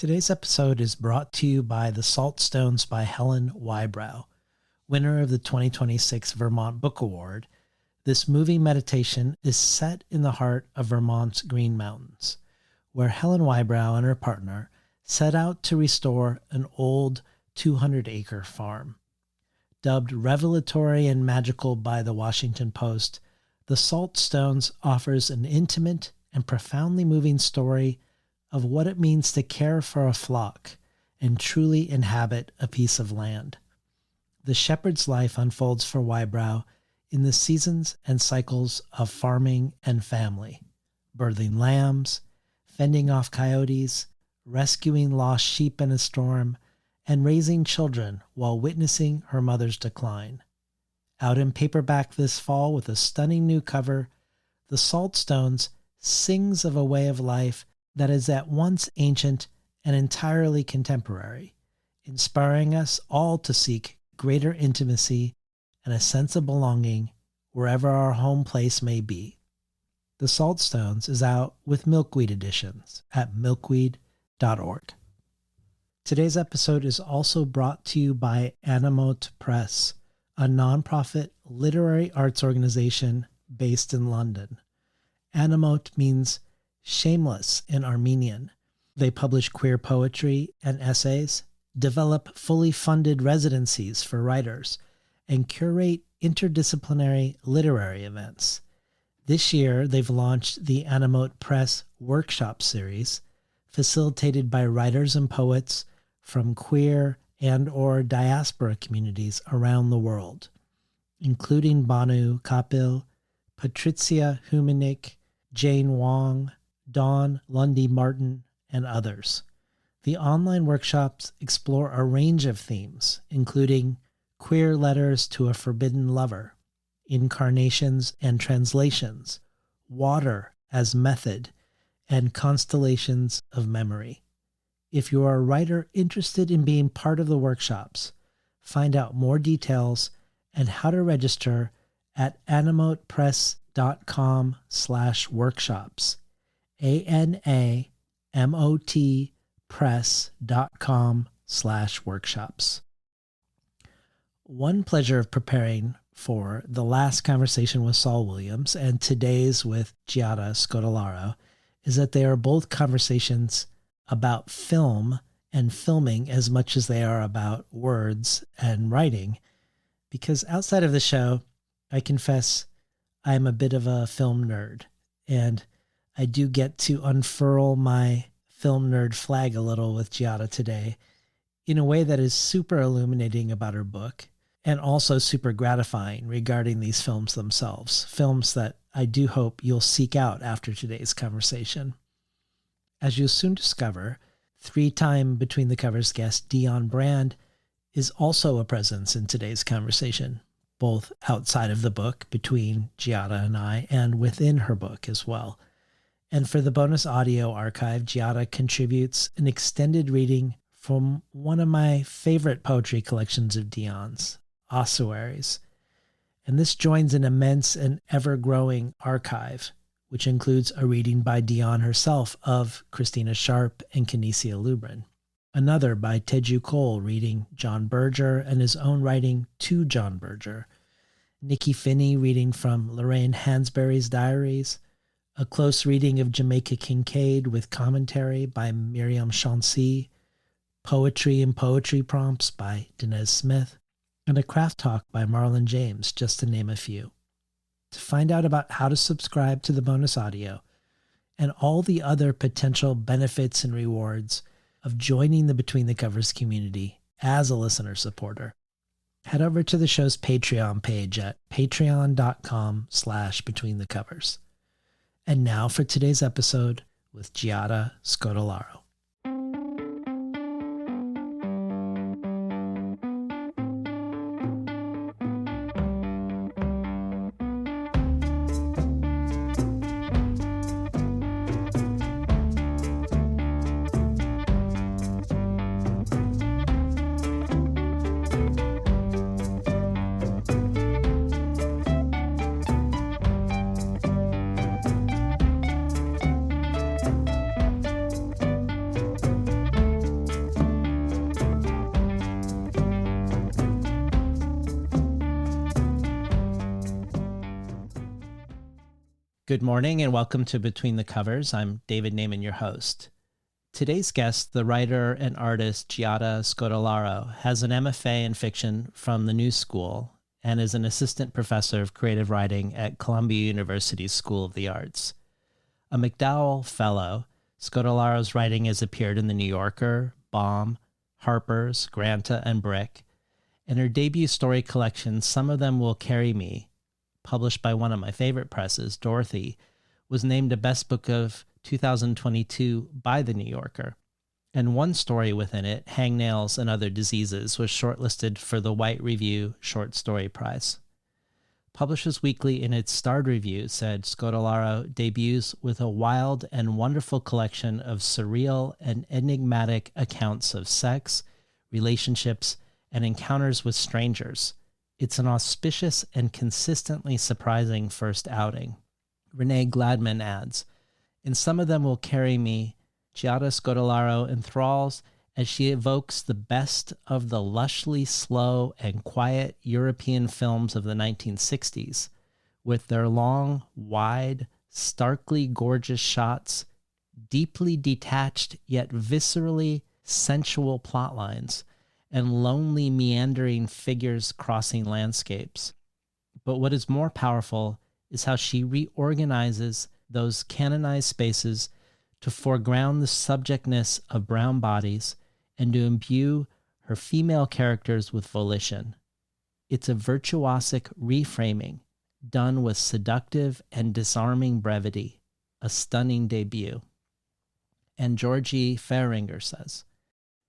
Today's episode is brought to you by The Salt Stones by Helen Whybrow, winner of the 2026 Vermont Book Award. This moving meditation is set in the heart of Vermont's Green Mountains, where Helen Whybrow and her partner set out to restore an old 200-acre farm. Dubbed revelatory and magical by the Washington Post, The Salt Stones offers an intimate and profoundly moving story of what it means to care for a flock and truly inhabit a piece of land. The shepherd's life unfolds for Whybrow in the seasons and cycles of farming and family, birthing lambs, fending off coyotes, rescuing lost sheep in a storm, and raising children while witnessing her mother's decline. Out in paperback this fall with a stunning new cover, The Salt Stones sings of a way of life that is at once ancient and entirely contemporary, inspiring us all to seek greater intimacy and a sense of belonging wherever our home place may be. The Salt Stones is out with Milkweed editions at milkweed.org. Today's episode is also brought to you by Animote Press, a nonprofit literary arts organization based in London. Animote means shameless in Armenian. They publish queer poetry and essays, develop fully funded residencies for writers, and curate interdisciplinary literary events. This year, they've launched the Animote Press Workshop Series, facilitated by writers and poets from queer and/or diaspora communities around the world, including Banu Kapil, Patricia Humanik, Jane Wong, Dawn Lundy Martin, and others. The online workshops explore a range of themes, including queer letters to a forbidden lover, incarnations and translations, water as method, and constellations of memory. If you are a writer interested in being part of the workshops, find out more details and how to register at animotepress.com/workshops. ANAMOT press.com/workshops. One pleasure of preparing for the last conversation with Saul Williams and today's with Giada Scodellaro is that they are both conversations about film and filming as much as they are about words and writing. Because outside of the show, I confess I am a bit of a film nerd, and I do get to unfurl my film nerd flag a little with Giada today in a way that is super illuminating about her book and also super gratifying regarding these films themselves, films that I do hope you'll seek out after today's conversation. As you'll soon discover, 3-time Between the Covers guest Dionne Brand is also a presence in today's conversation, both outside of the book between Giada and I and within her book as well. And for the bonus audio archive, Giada contributes an extended reading from one of my favorite poetry collections of Dionne's, Ossuaries. And this joins an immense and ever-growing archive, which includes a reading by Dionne herself of Christina Sharp and Kinesia Lubrin, another by Teju Cole reading John Berger and his own writing to John Berger, Nikki Finney reading from Lorraine Hansberry's diaries, a close reading of Jamaica Kincaid with commentary by Miriam Chauncey, poetry and poetry prompts by Denez Smith, and a craft talk by Marlon James, just to name a few. To find out about how to subscribe to the bonus audio and all the other potential benefits and rewards of joining the Between the Covers community as a listener supporter, head over to the show's Patreon page at patreon.com/betweenthecovers. And now for today's episode with Giada Scodellaro. Good morning and welcome to Between the Covers. I'm David Naiman, your host. Today's guest, the writer and artist Giada Scodellaro, has an MFA in fiction from the New School and is an assistant professor of creative writing at Columbia University's School of the Arts. A MacDowell Fellow, Scodellaro's writing has appeared in The New Yorker, Bomb, Harper's, Granta, and Brick, and her debut story collection, Some of Them Will Carry Me, published by one of my favorite presses, Dorothy, was named a Best Book of 2022 by The New Yorker. And one story within it, Hangnails and Other Diseases, was shortlisted for the White Review Short Story Prize. Publishers Weekly, in its starred review, said Scodellaro debuts with a wild and wonderful collection of surreal and enigmatic accounts of sex, relationships, and encounters with strangers. It's an auspicious and consistently surprising first outing. Renee Gladman adds, in Some of Them Will Carry Me, Giada Scodellaro enthralls as she evokes the best of the lushly slow and quiet European films of the 1960s, with their long, wide, starkly gorgeous shots, deeply detached yet viscerally sensual plotlines, and lonely meandering figures crossing landscapes. But what is more powerful is how she reorganizes those canonized spaces to foreground the subjectness of brown bodies and to imbue her female characters with volition. It's a virtuosic reframing done with seductive and disarming brevity, a stunning debut. And Georgie Fehringer says,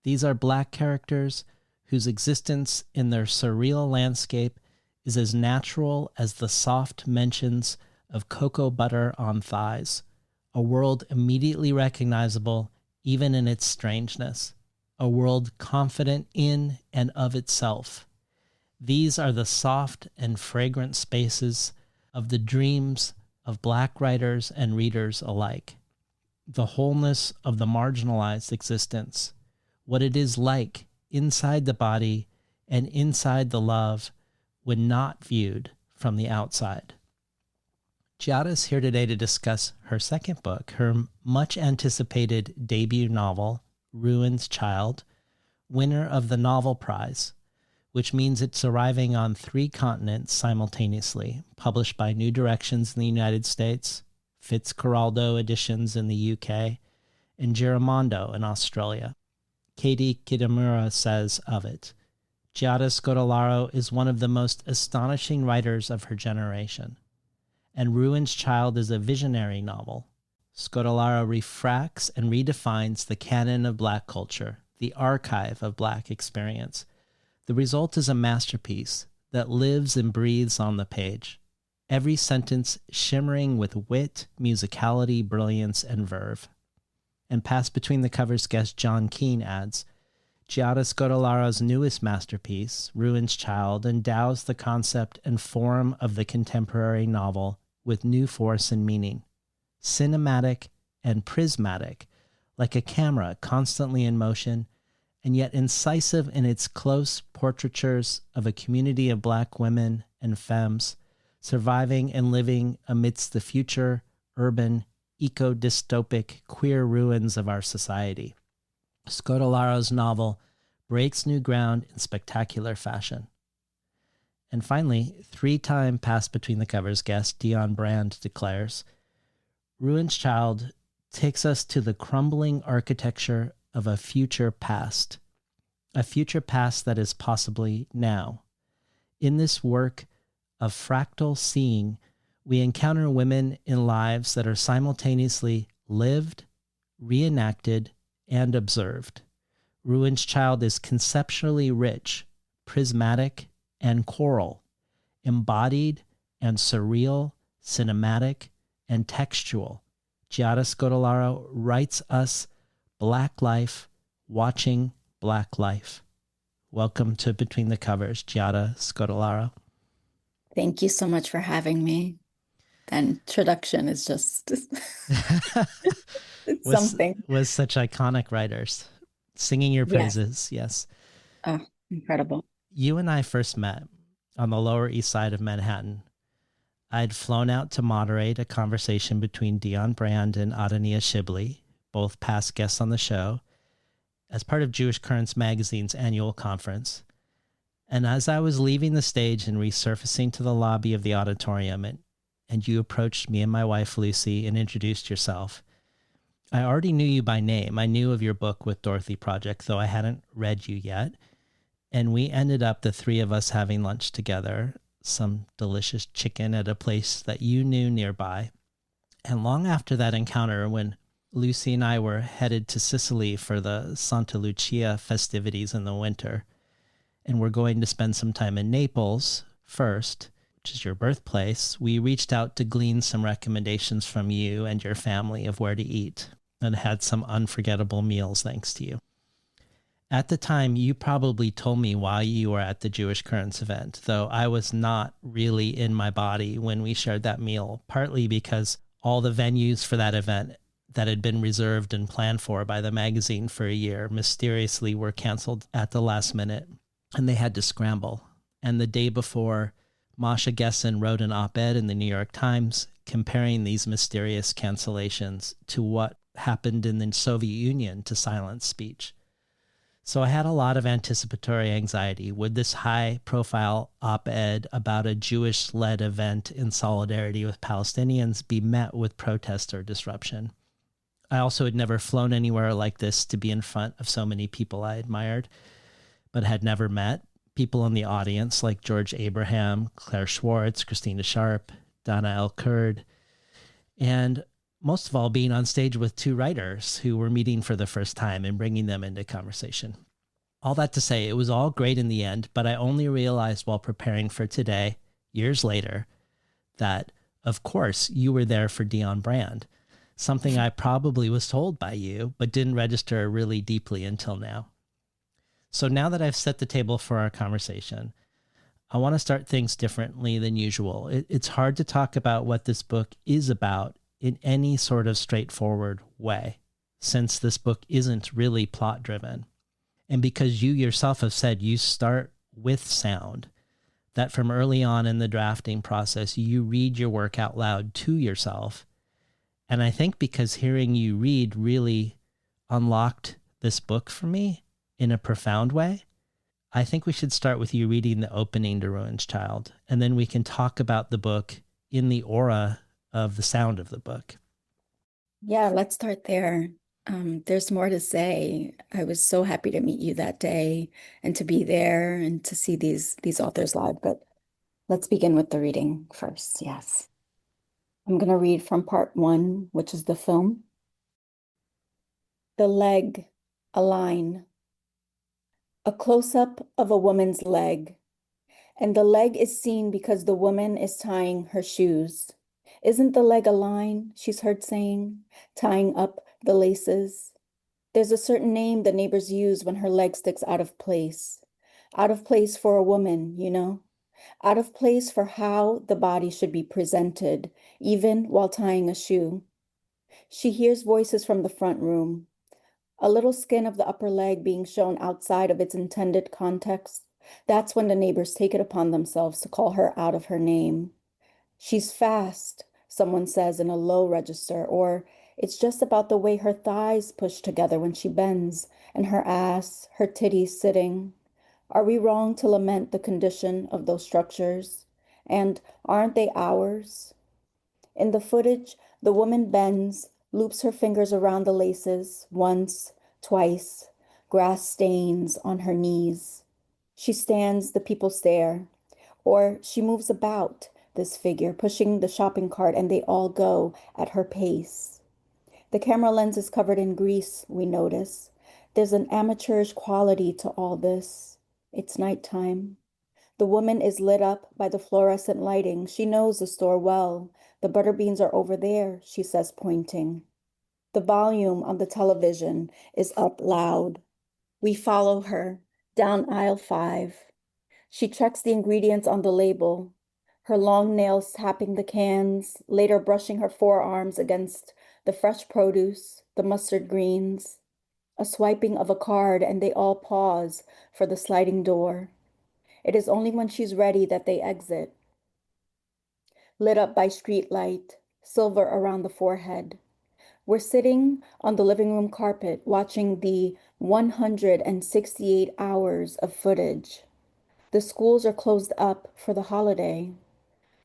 these are Black characters whose existence in their surreal landscape is as natural as the soft mentions of cocoa butter on thighs, a world immediately recognizable even in its strangeness, a world confident in and of itself. These are the soft and fragrant spaces of the dreams of Black writers and readers alike, the wholeness of the marginalized existence, what it is like inside the body and inside the love when not viewed from the outside. Giada is here today to discuss her second book, her much-anticipated debut novel, Ruin's Child, winner of the Novel Prize, which means it's arriving on 3 continents simultaneously, published by New Directions in the United States, Fitzcarraldo Editions in the UK, and Giramondo in Australia. Katie Kitamura says of it, Giada Scodellaro is one of the most astonishing writers of her generation, and Ruin's Child is a visionary novel. Scodellaro refracts and redefines the canon of Black culture, the archive of Black experience. The result is a masterpiece that lives and breathes on the page, every sentence shimmering with wit, musicality, brilliance, and verve. And Past Between the Covers guest John Keane adds, Giada Scodellaro's newest masterpiece, Ruin's Child, endows the concept and form of the contemporary novel with new force and meaning, cinematic and prismatic, like a camera constantly in motion, and yet incisive in its close portraitures of a community of Black women and femmes surviving and living amidst the future, urban, eco-dystopic, queer ruins of our society. Scodellaro's novel breaks new ground in spectacular fashion. And finally, 3-time Past Between the Covers guest Dionne Brand declares, Ruin's Child takes us to the crumbling architecture of a future past that is possibly now. In this work of fractal seeing, we encounter women in lives that are simultaneously lived, reenacted, and observed. Ruin's Child is conceptually rich, prismatic, and choral, embodied and surreal, cinematic, and textual. Giada Scodellaro writes us Black life, watching Black life. Welcome to Between the Covers, Giada Scodellaro. Thank you so much for having me. The introduction is just it's something. With such iconic writers singing your praises, yes. Oh, incredible. You and I first met on the Lower East Side of Manhattan I'd flown out to moderate a conversation between Dionne Brand and Adania Shibli, both past guests on the show, as part of Jewish Currents magazine's annual conference. And as I was leaving the stage and resurfacing to the lobby of the auditorium, and you approached me and my wife, Lucy, and introduced yourself, I already knew you by name. I knew of your book with Dorothy Project, though I hadn't read you yet. And we ended up, the three of us, having lunch together, some delicious chicken at a place that you knew nearby. And long after that encounter, when Lucy and I were headed to Sicily for the Santa Lucia festivities in the winter, and we're going to spend some time in Naples first, which is your birthplace, we reached out to glean some recommendations from you and your family of where to eat, and had some unforgettable meals thanks to you. At the time, you probably told me why you were at the Jewish Currents event, though I was not really in my body when we shared that meal, partly because all the venues for that event that had been reserved and planned for by the magazine for a year mysteriously were canceled at the last minute, and they had to scramble. And the day before, Masha Gessen wrote an op-ed in the New York Times comparing these mysterious cancellations to what happened in the Soviet Union to silence speech. So I had a lot of anticipatory anxiety. Would this high-profile op-ed about a Jewish-led event in solidarity with Palestinians be met with protest or disruption? I also had never flown anywhere like this to be in front of so many people I admired, but had never met. People in the audience like George Abraham, Claire Schwartz, Christina Sharp, Dana El-Kurd, and most of all, being on stage with two writers who were meeting for the first time and bringing them into conversation. All that to say, it was all great in the end, but I only realized while preparing for today, years later, that, of course, you were there for Dionne Brand, something I probably was told by you, but didn't register really deeply until now. So now that I've set the table for our conversation, I want to start things differently than usual. It's hard to talk about what this book is about in any sort of straightforward way, since this book isn't really plot-driven. And because you yourself have said you start with sound, that from early on in the drafting process, you read your work out loud to yourself. And I think because hearing you read really unlocked this book for me in a profound way, I think we should start with you reading the opening to Ruin's Child, and then we can talk about the book in the aura of the sound of the book. Yeah, let's start there. There's more to say. I was so happy to meet you that day and to be there and to see these authors live, but let's begin with the reading first. Yes. I'm going to read from part one, which is the film. The leg, a line. A close-up of a woman's leg. And the leg is seen because the woman is tying her shoes. Isn't the leg a line, she's heard saying, tying up the laces? There's a certain name the neighbors use when her leg sticks out of place. Out of place for a woman, you know? Out of place for how the body should be presented, even while tying a shoe. She hears voices from the front room. A little skin of the upper leg being shown outside of its intended context. That's when the neighbors take it upon themselves to call her out of her name. She's fast, someone says in a low register, or it's just about the way her thighs push together when she bends, and her ass, her titties sitting. Are we wrong to lament the condition of those structures? And aren't they ours? In the footage, the woman bends, loops her fingers around the laces, once, twice, grass stains on her knees. She stands, the people stare. Or she moves about, this figure, pushing the shopping cart, and they all go at her pace. The camera lens is covered in grease, we notice. There's an amateurish quality to all this. It's nighttime. The woman is lit up by the fluorescent lighting. She knows the store well. The butter beans are over there, she says, pointing. The volume on the television is up loud. We follow her down aisle 5. She checks the ingredients on the label, her long nails tapping the cans, later brushing her forearms against the fresh produce, the mustard greens. A swiping of a card, and they all pause for the sliding door. It is only when she's ready that they exit. lit up by street light, silver around the forehead. We're sitting on the living room carpet watching the 168 hours of footage. The schools are closed up for the holiday.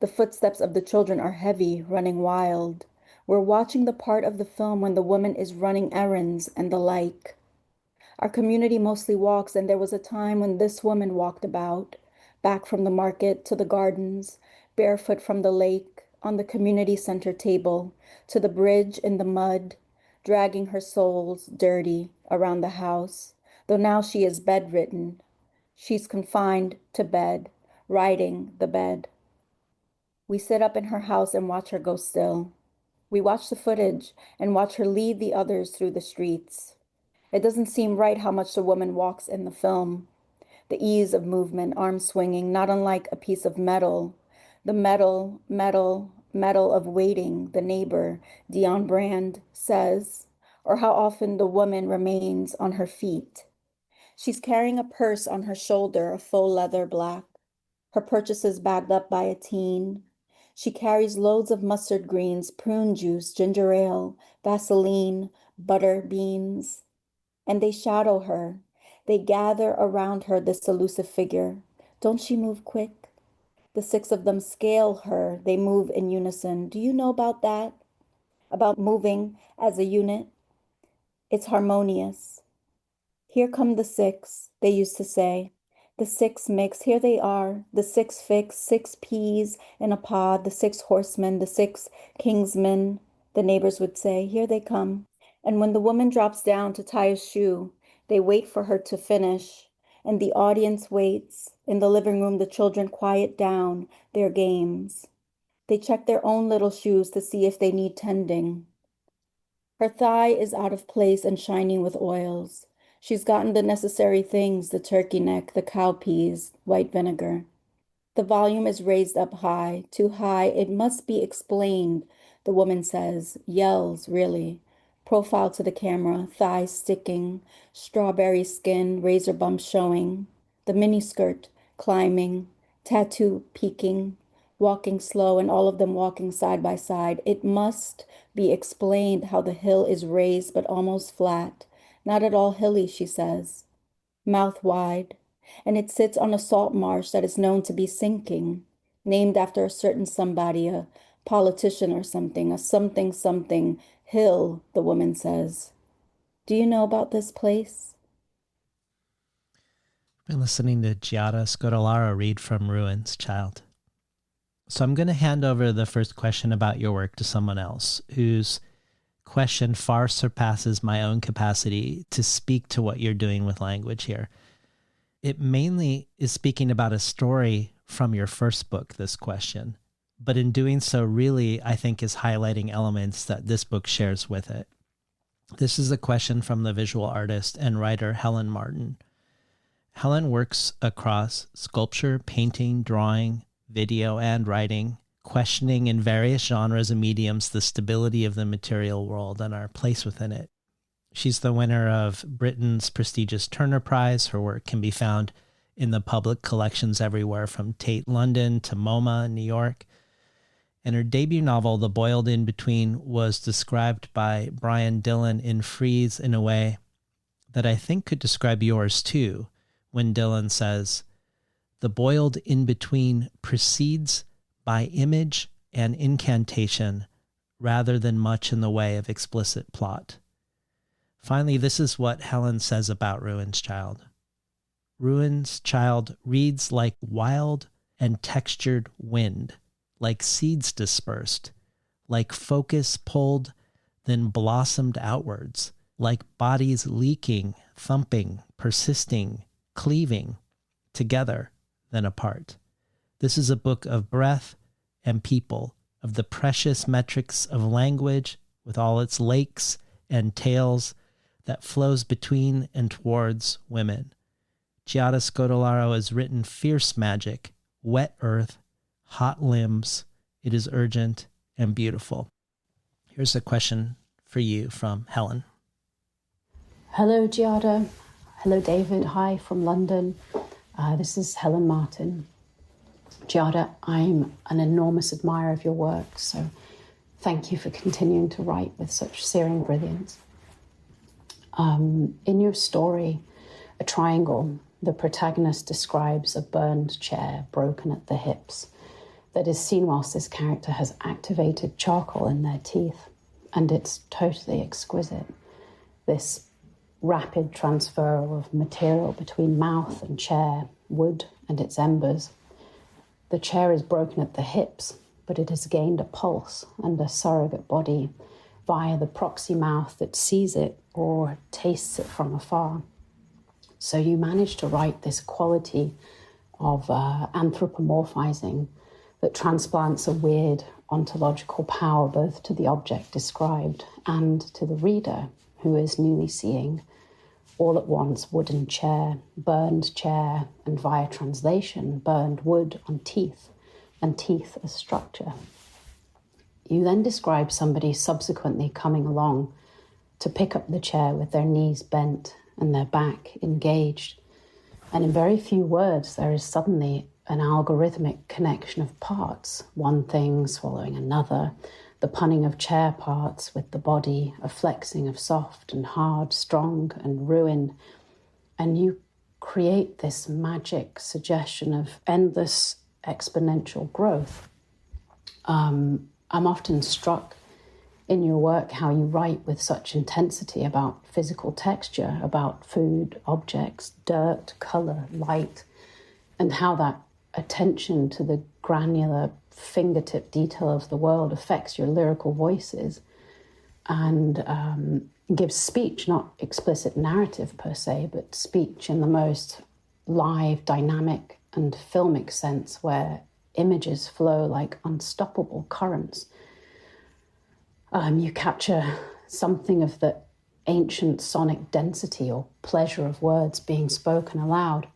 The footsteps of the children are heavy, running wild. We're watching the part of the film when the woman is running errands and the like. Our community mostly walks, and there was a time when this woman walked about, back from the market to the gardens, barefoot from the lake, on the community center table, to the bridge in the mud, dragging her soles, dirty, around the house, though now she is bedridden. She's confined to bed, riding the bed. We sit up in her house and watch her go still. We watch the footage and watch her lead the others through the streets. It doesn't seem right how much the woman walks in the film. The ease of movement, arms swinging, not unlike a piece of metal. The metal, metal, metal of waiting, the neighbor, Dionne Brand says, or how often the woman remains on her feet. She's carrying a purse on her shoulder, a faux leather black. Her purchases bagged up by a teen. She carries loads of mustard greens, prune juice, ginger ale, Vaseline, butter, beans. And they shadow her. They gather around her, this elusive figure. Don't she move quick? The six of them scale her. They move in unison. Do you know about that? About moving as a unit? It's harmonious. Here come the six, they used to say. The six mix, here they are, the six fix, six peas in a pod, the six horsemen, the six kingsmen, the neighbors would say, here they come. And when the woman drops down to tie a shoe, they wait for her to finish, and the audience waits. In the living room, the children quiet down their games. They check their own little shoes to see if they need tending. Her thigh is out of place and shining with oils. She's gotten the necessary things, the turkey neck, the cowpeas, white vinegar. The volume is raised up high, too high. It must be explained, the woman says, yells, really. Profile to the camera, thighs sticking, strawberry skin, razor bumps showing. The miniskirt, climbing, tattoo peeking, walking slow, and all of them walking side by side. It must be explained how the hill is raised but almost flat. Not at all hilly, she says, mouth wide, and it sits on a salt marsh that is known to be sinking, named after a certain somebody, a politician or something, a something something hill, the woman says. Do you know about this place? Been listening to Giada Scodellaro read from Ruins, Child. So I'm going to hand over the first question about your work to someone else whose question far surpasses my own capacity to speak to what you're doing with language here. It mainly is speaking about a story from your first book, this question, but in doing so, really, I think is highlighting elements that this book shares with it. This is a question from the visual artist and writer Helen Martin. Helen works across sculpture, painting, drawing, video, and writing, questioning in various genres and mediums the stability of the material world and our place within it. She's the winner of Britain's prestigious Turner Prize. Her work can be found in the public collections everywhere from Tate London to MoMA in New York. And her debut novel, The Boiled In Between, was described by Brian Dillon in Freeze in a way that I think could describe yours too, when Dillon says, "The boiled in between proceeds by image and incantation rather than much in the way of explicit plot." Finally, this is what Helen says about Ruins Child. Ruins Child reads like wild and textured wind, like seeds dispersed, like focus pulled, then blossomed outwards, like bodies leaking, thumping, persisting, cleaving, together, then apart. This is a book of breath and people, of the precious metrics of language with all its lakes and tales that flows between and towards women. Giada Scodellaro has written fierce magic, wet earth, hot limbs. It is urgent and beautiful. Here's a question for you from Helen. Hello, Giada. Hello, David. Hi from London. This is Helen Martin. Giada, I'm an enormous admirer of your work, so thank you for continuing to write with such searing brilliance. In your story, A Triangle, the protagonist describes a burned chair broken at the hips that is seen whilst this character has activated charcoal in their teeth, and it's totally exquisite. This rapid transfer of material between mouth and chair, wood and its embers. The chair is broken at the hips, but it has gained a pulse and a surrogate body via the proxy mouth that sees it or tastes it from afar. So you manage to write this quality of anthropomorphizing that transplants a weird ontological power both to the object described and to the reader who is newly seeing all at once wooden chair, and via translation, burned wood on teeth, and teeth as structure. You then describe somebody subsequently coming along to pick up the chair with their knees bent and their back engaged. And in very few words, there is suddenly an algorithmic connection of parts, one thing swallowing another, the punning of chair parts with the body, a flexing of soft and hard, strong and ruin. And you create this magic suggestion of endless exponential growth. I'm often struck in your work how you write with such intensity about physical texture, about food, objects, dirt, color, light, and how that attention to the granular fingertip detail of the world affects your lyrical voices and gives speech, not explicit narrative per se, but speech in the most live, dynamic, and filmic sense where images flow like unstoppable currents. You capture something of the ancient sonic density or pleasure of words being spoken aloud.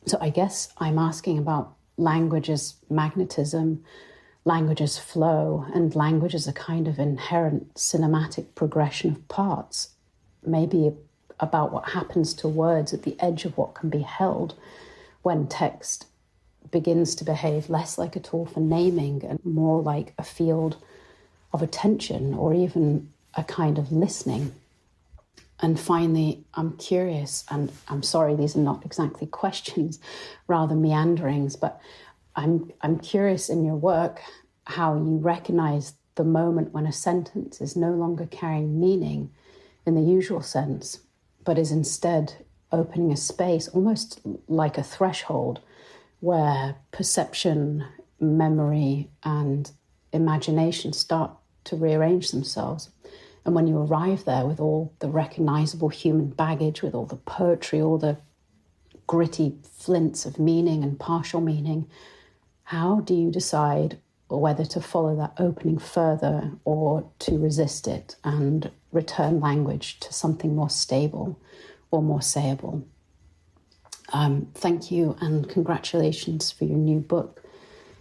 So I guess I'm asking about language as magnetism, language as flow, and language as a kind of inherent cinematic progression of parts. Maybe about what happens to words at the edge of what can be held when text begins to behave less like a tool for naming and more like a field of attention or even a kind of listening. And finally, I'm curious, and I'm sorry, these are not exactly questions, rather meanderings, but I'm curious in your work how you recognize the moment when a sentence is no longer carrying meaning in the usual sense, but is instead opening a space, almost like a threshold, where perception, memory, and imagination start to rearrange themselves. And when you arrive there with all the recognizable human baggage, with all the poetry, all the gritty flints of meaning and partial meaning, how do you decide whether to follow that opening further or to resist it and return language to something more stable or more sayable? Thank you and congratulations for your new book.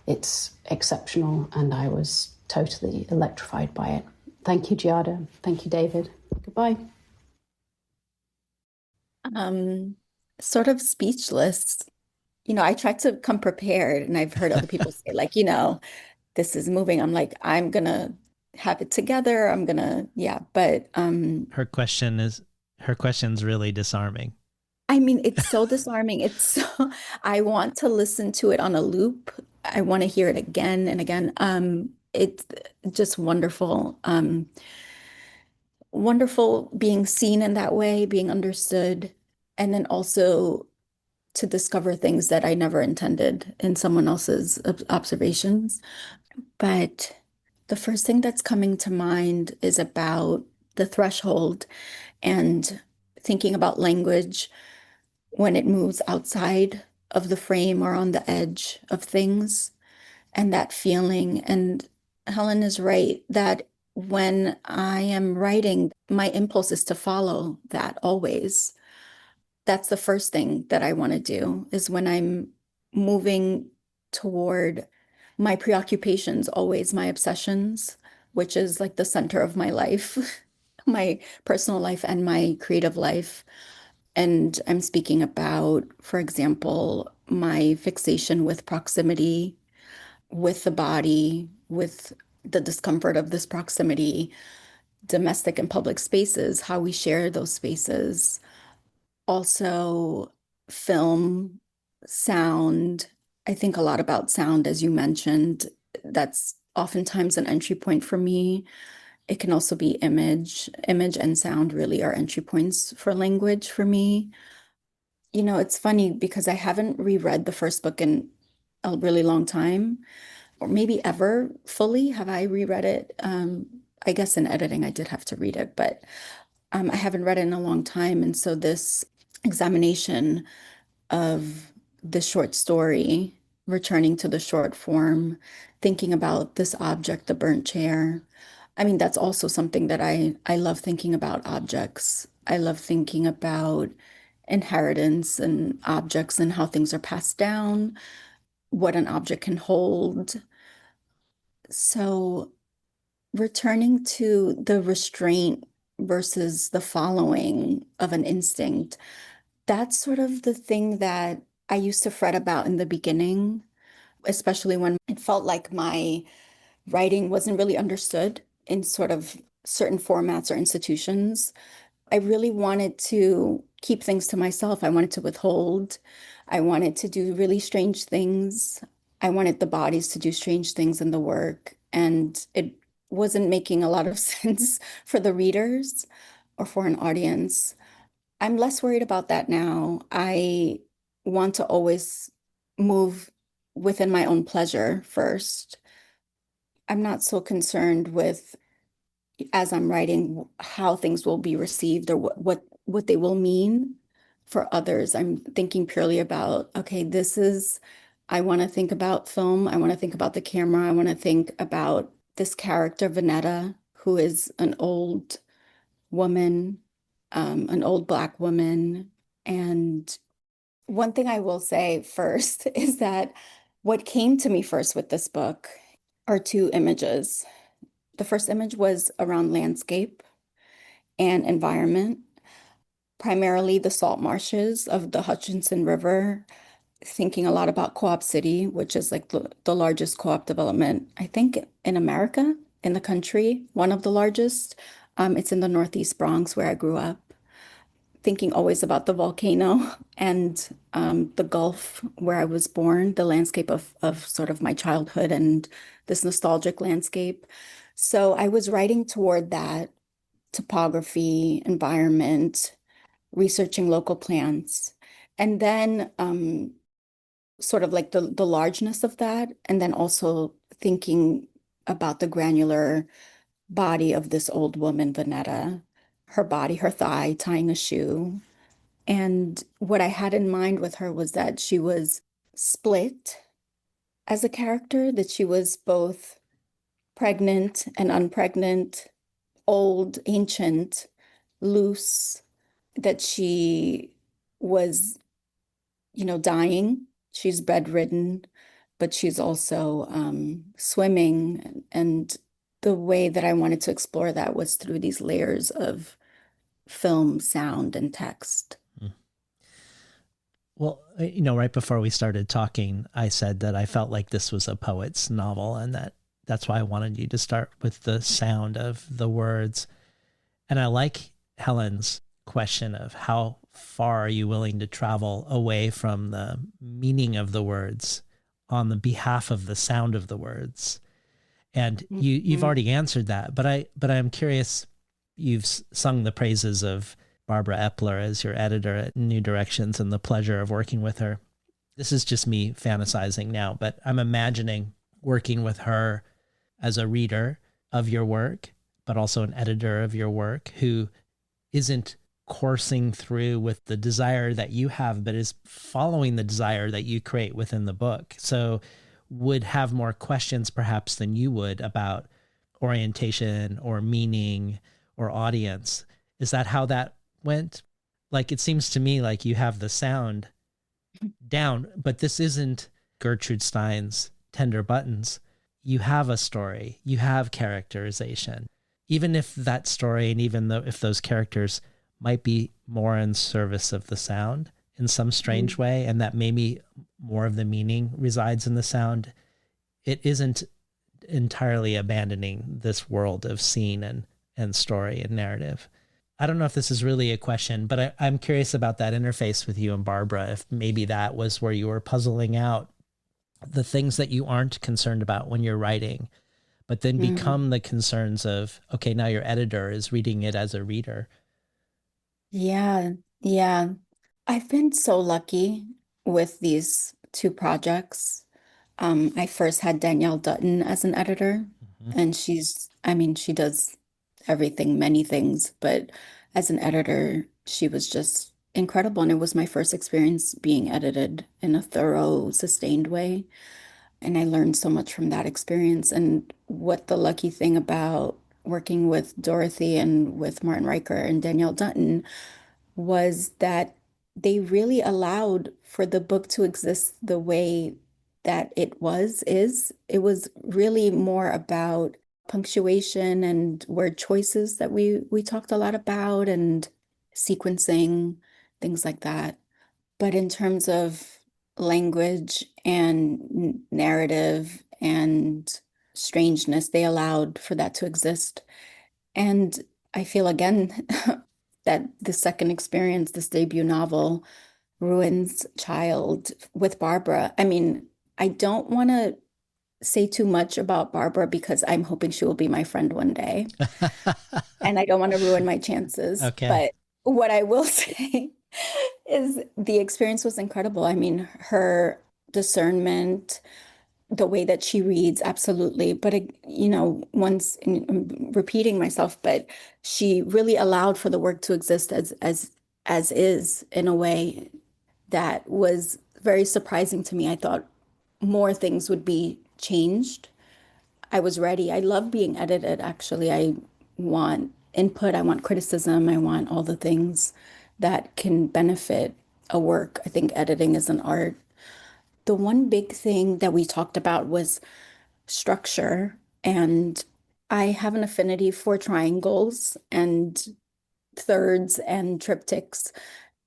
It's exceptional and I was totally electrified by it. Thank you, Giada. Thank you, David. Goodbye. Sort of speechless. I tried to come prepared, and I've heard other people say, like, this is moving. I'm like, I'm gonna have it together. I'm gonna, yeah. But Her question's really disarming. I mean, it's so disarming. It's so, I want to listen to it on a loop. I want to hear it again and again. It's just wonderful. Wonderful being seen in that way, being understood, and then also to discover things that I never intended in someone else's observations. But the first thing that's coming to mind is about the threshold and thinking about language when it moves outside of the frame or on the edge of things and that feeling. And Helen is right that when I am writing, my impulse is to follow that always. That's the first thing that I want to do is when I'm moving toward my preoccupations, always my obsessions, which is like the center of my life, my personal life and my creative life. And I'm speaking about, for example, my fixation with proximity, with the body, with the discomfort of this proximity, domestic and public spaces, how we share those spaces. Also, film, sound. I think a lot about sound, as you mentioned. That's oftentimes an entry point for me. It can also be image. Image and sound really are entry points for language for me. You know, it's funny because I haven't reread the first book in a really long time, or maybe ever fully. Have I reread it? I guess in editing, I did have to read it, but I haven't read it in a long time. And so this examination of the short story, returning to the short form, thinking about this object, the burnt chair. I mean, that's also something that I love thinking about objects. I love thinking about inheritance and objects and how things are passed down, what an object can hold. So returning to the restraint versus the following of an instinct, that's sort of the thing that I used to fret about in the beginning, especially when it felt like my writing wasn't really understood in sort of certain formats or institutions. I really wanted to keep things to myself. I wanted to withhold. I wanted to do really strange things. I wanted the bodies to do strange things in the work. And it wasn't making a lot of sense for the readers or for an audience. I'm less worried about that now. I want to always move within my own pleasure first. I'm not so concerned with, as I'm writing, how things will be received or what they will mean for others. I'm thinking purely about, okay, I want to think about film. I want to think about the camera. I want to think about this character, Vanetta, who is an old woman, an old Black woman. And one thing I will say first is that what came to me first with this book are two images. The first image was around landscape and environment, primarily the salt marshes of the Hutchinson River, thinking a lot about Co-op City, which is like the largest co-op development, I think, in America, in the country, one of the largest. It's in the Northeast Bronx where I grew up. Thinking always about the volcano and the Gulf where I was born, the landscape of sort of my childhood and this nostalgic landscape. So I was writing toward that topography, environment, researching local plants, and then sort of like the largeness of that, and then also thinking about the granular body of this old woman, Vanetta, her body, her thigh, tying a shoe. And what I had in mind with her was that she was split as a character, that she was both pregnant and unpregnant, old, ancient, loose, that she was, dying. She's bedridden, but she's also swimming. And the way that I wanted to explore that was through these layers of film, sound, and text. Well, right before we started talking, I said that I felt like this was a poet's novel, and that's why I wanted you to start with the sound of the words. And I like Helen's question of how far are you willing to travel away from the meaning of the words on the behalf of the sound of the words. And you've already answered that, but I'm curious. You've sung the praises of Barbara Epler as your editor at New Directions and the pleasure of working with her. This is just me fantasizing now, but I'm imagining working with her as a reader of your work, but also an editor of your work who isn't coursing through with the desire that you have, but is following the desire that you create within the book. So would have more questions perhaps than you would about orientation or meaning or audience. Is that how that went? Like, it seems to me like you have the sound down, but this isn't Gertrude Stein's Tender Buttons. You have a story, you have characterization. Even if that story and even though if those characters might be more in service of the sound in some strange way, and that maybe more of the meaning resides in the sound. It isn't entirely abandoning this world of scene and story and narrative. I don't know if this is really a question, but I'm curious about that interface with you and Barbara, if maybe that was where you were puzzling out the things that you aren't concerned about when you're writing, but then become the concerns of, okay, now your editor is reading it as a reader. Yeah, yeah. I've been so lucky with these two projects. I first had Danielle Dutton as an editor, and she does everything, many things, but as an editor, she was just incredible. And it was my first experience being edited in a thorough, sustained way. And I learned so much from that experience. And what the lucky thing about working with Dorothy and with Martin Riker and Danielle Dutton was that they really allowed for the book to exist the way that is. It was really more about punctuation and word choices that we talked a lot about, and sequencing, things like that. But in terms of language and narrative and strangeness, they allowed for that to exist. And I feel again that the second experience, this debut novel, Ruin's Child with Barbara. I mean, I don't want to say too much about Barbara because I'm hoping she will be my friend one day. And I don't want to ruin my chances. Okay. But what I will say is the experience was incredible. I mean, her discernment, the way that she reads, absolutely. But, once I'm repeating myself, but she really allowed for the work to exist as is, in a way that was very surprising to me. I thought more things would be changed. I was ready. I love being edited, actually. I want input, I want criticism, I want all the things that can benefit a work. I think editing is an art. The one big thing that we talked about was structure, and I have an affinity for triangles and thirds and triptychs.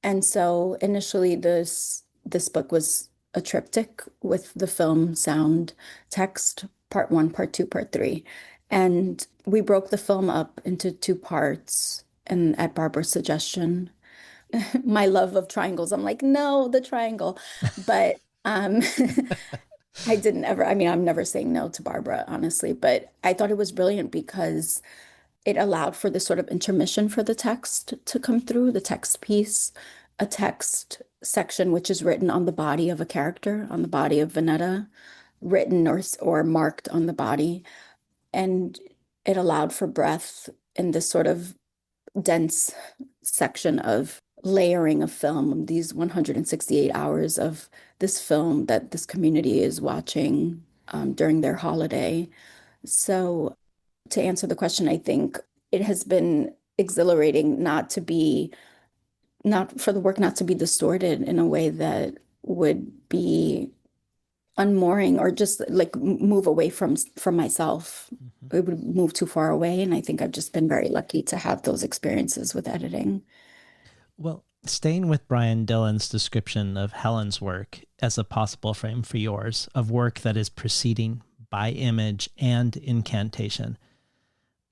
And so initially this book was a triptych with the film, sound, text, part one, part two, part three. And we broke the film up into two parts, and at Barbara's suggestion. My love of triangles, I'm like, no, the triangle. But I didn't ever, I mean, I'm never saying no to Barbara, honestly, but I thought it was brilliant because it allowed for this sort of intermission for the text to come through, the text piece, a text section which is written on the body of a character, on the body of Vanetta, written or marked on the body. And it allowed for breath in this sort of dense section of layering of film, these 168 hours of this film that this community is watching during their holiday. So to answer the question, I think it has been exhilarating not for the work not to be distorted in a way that would be unmooring or just like move away from myself. It would move too far away. And I think I've just been very lucky to have those experiences with editing. Well, staying with Brian Dillon's description of Helen's work as a possible frame for yours, of work that is proceeding by image and incantation,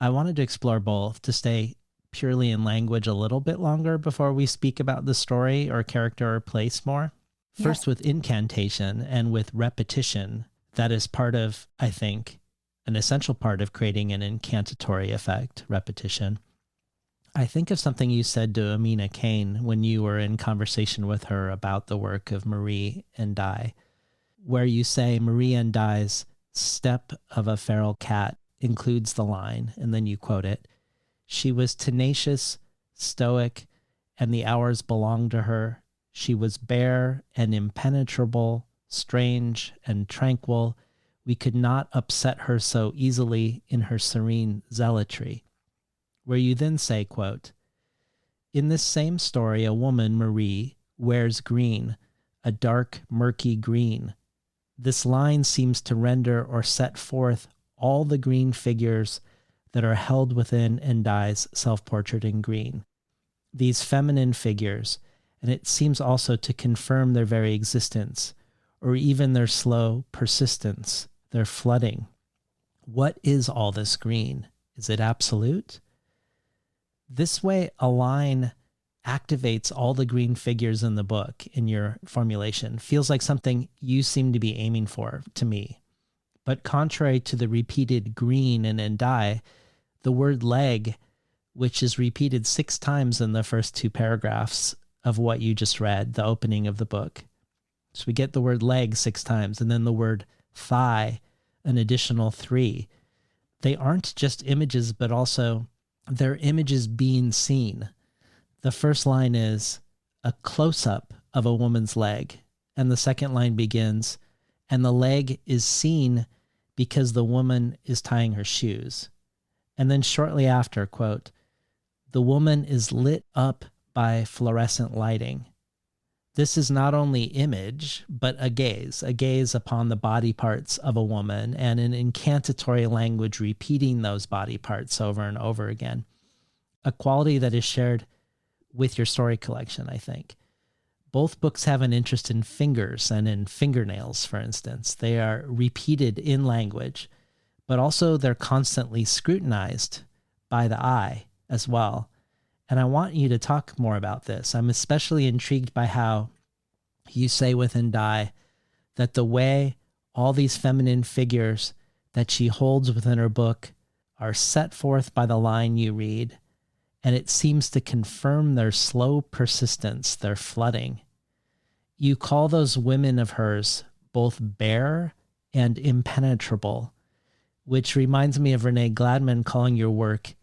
I wanted to explore both, to stay purely in language a little bit longer before we speak about the story or character or place more. First, with incantation and with repetition, that is part of, I think, an essential part of creating an incantatory effect, repetition. I think of something you said to Amina Kane when you were in conversation with her about the work of Marie and Di, where you say Marie and Di's step of a feral cat includes the line, and then you quote it, "She was tenacious, stoic, and the hours belonged to her. She was bare and impenetrable, strange and tranquil. We could not upset her so easily in her serene zealotry." Where you then say, quote, "In this same story, a woman, Marie, wears green, a dark, murky green. This line seems to render or set forth all the green figures that are held within Ndi's self-portrait in green. these feminine figures, and it seems also to confirm their very existence, or even their slow persistence, their flooding. What is all this green? Is it absolute? This way, a line activates all the green figures in the book in your formulation. Feels like something you seem to be aiming for, to me. But contrary to the repeated green in die, the word leg, which is repeated 6 times in the first 2 paragraphs of what you just read, the opening of the book. So we get the word leg 6 times, and then the word thigh, an additional 3. They aren't just images, but also they're images being seen. The first line is a close-up of a woman's leg, and the second line begins, and the leg is seen because the woman is tying her shoes. And then shortly after, quote, the woman is lit up by fluorescent lighting. This is not only image, but a gaze upon the body parts of a woman, and an incantatory language repeating those body parts over and over again. A quality that is shared with your story collection, I think. Both books have an interest in fingers and in fingernails, for instance. They are repeated in language, but also they're constantly scrutinized by the eye as well. And I want you to talk more about this. I'm especially intrigued by how you say within Die that the way all these feminine figures that she holds within her book are set forth by the line you read, and it seems to confirm their slow persistence, their flooding. You call those women of hers both bare and impenetrable, which reminds me of Renee Gladman calling your work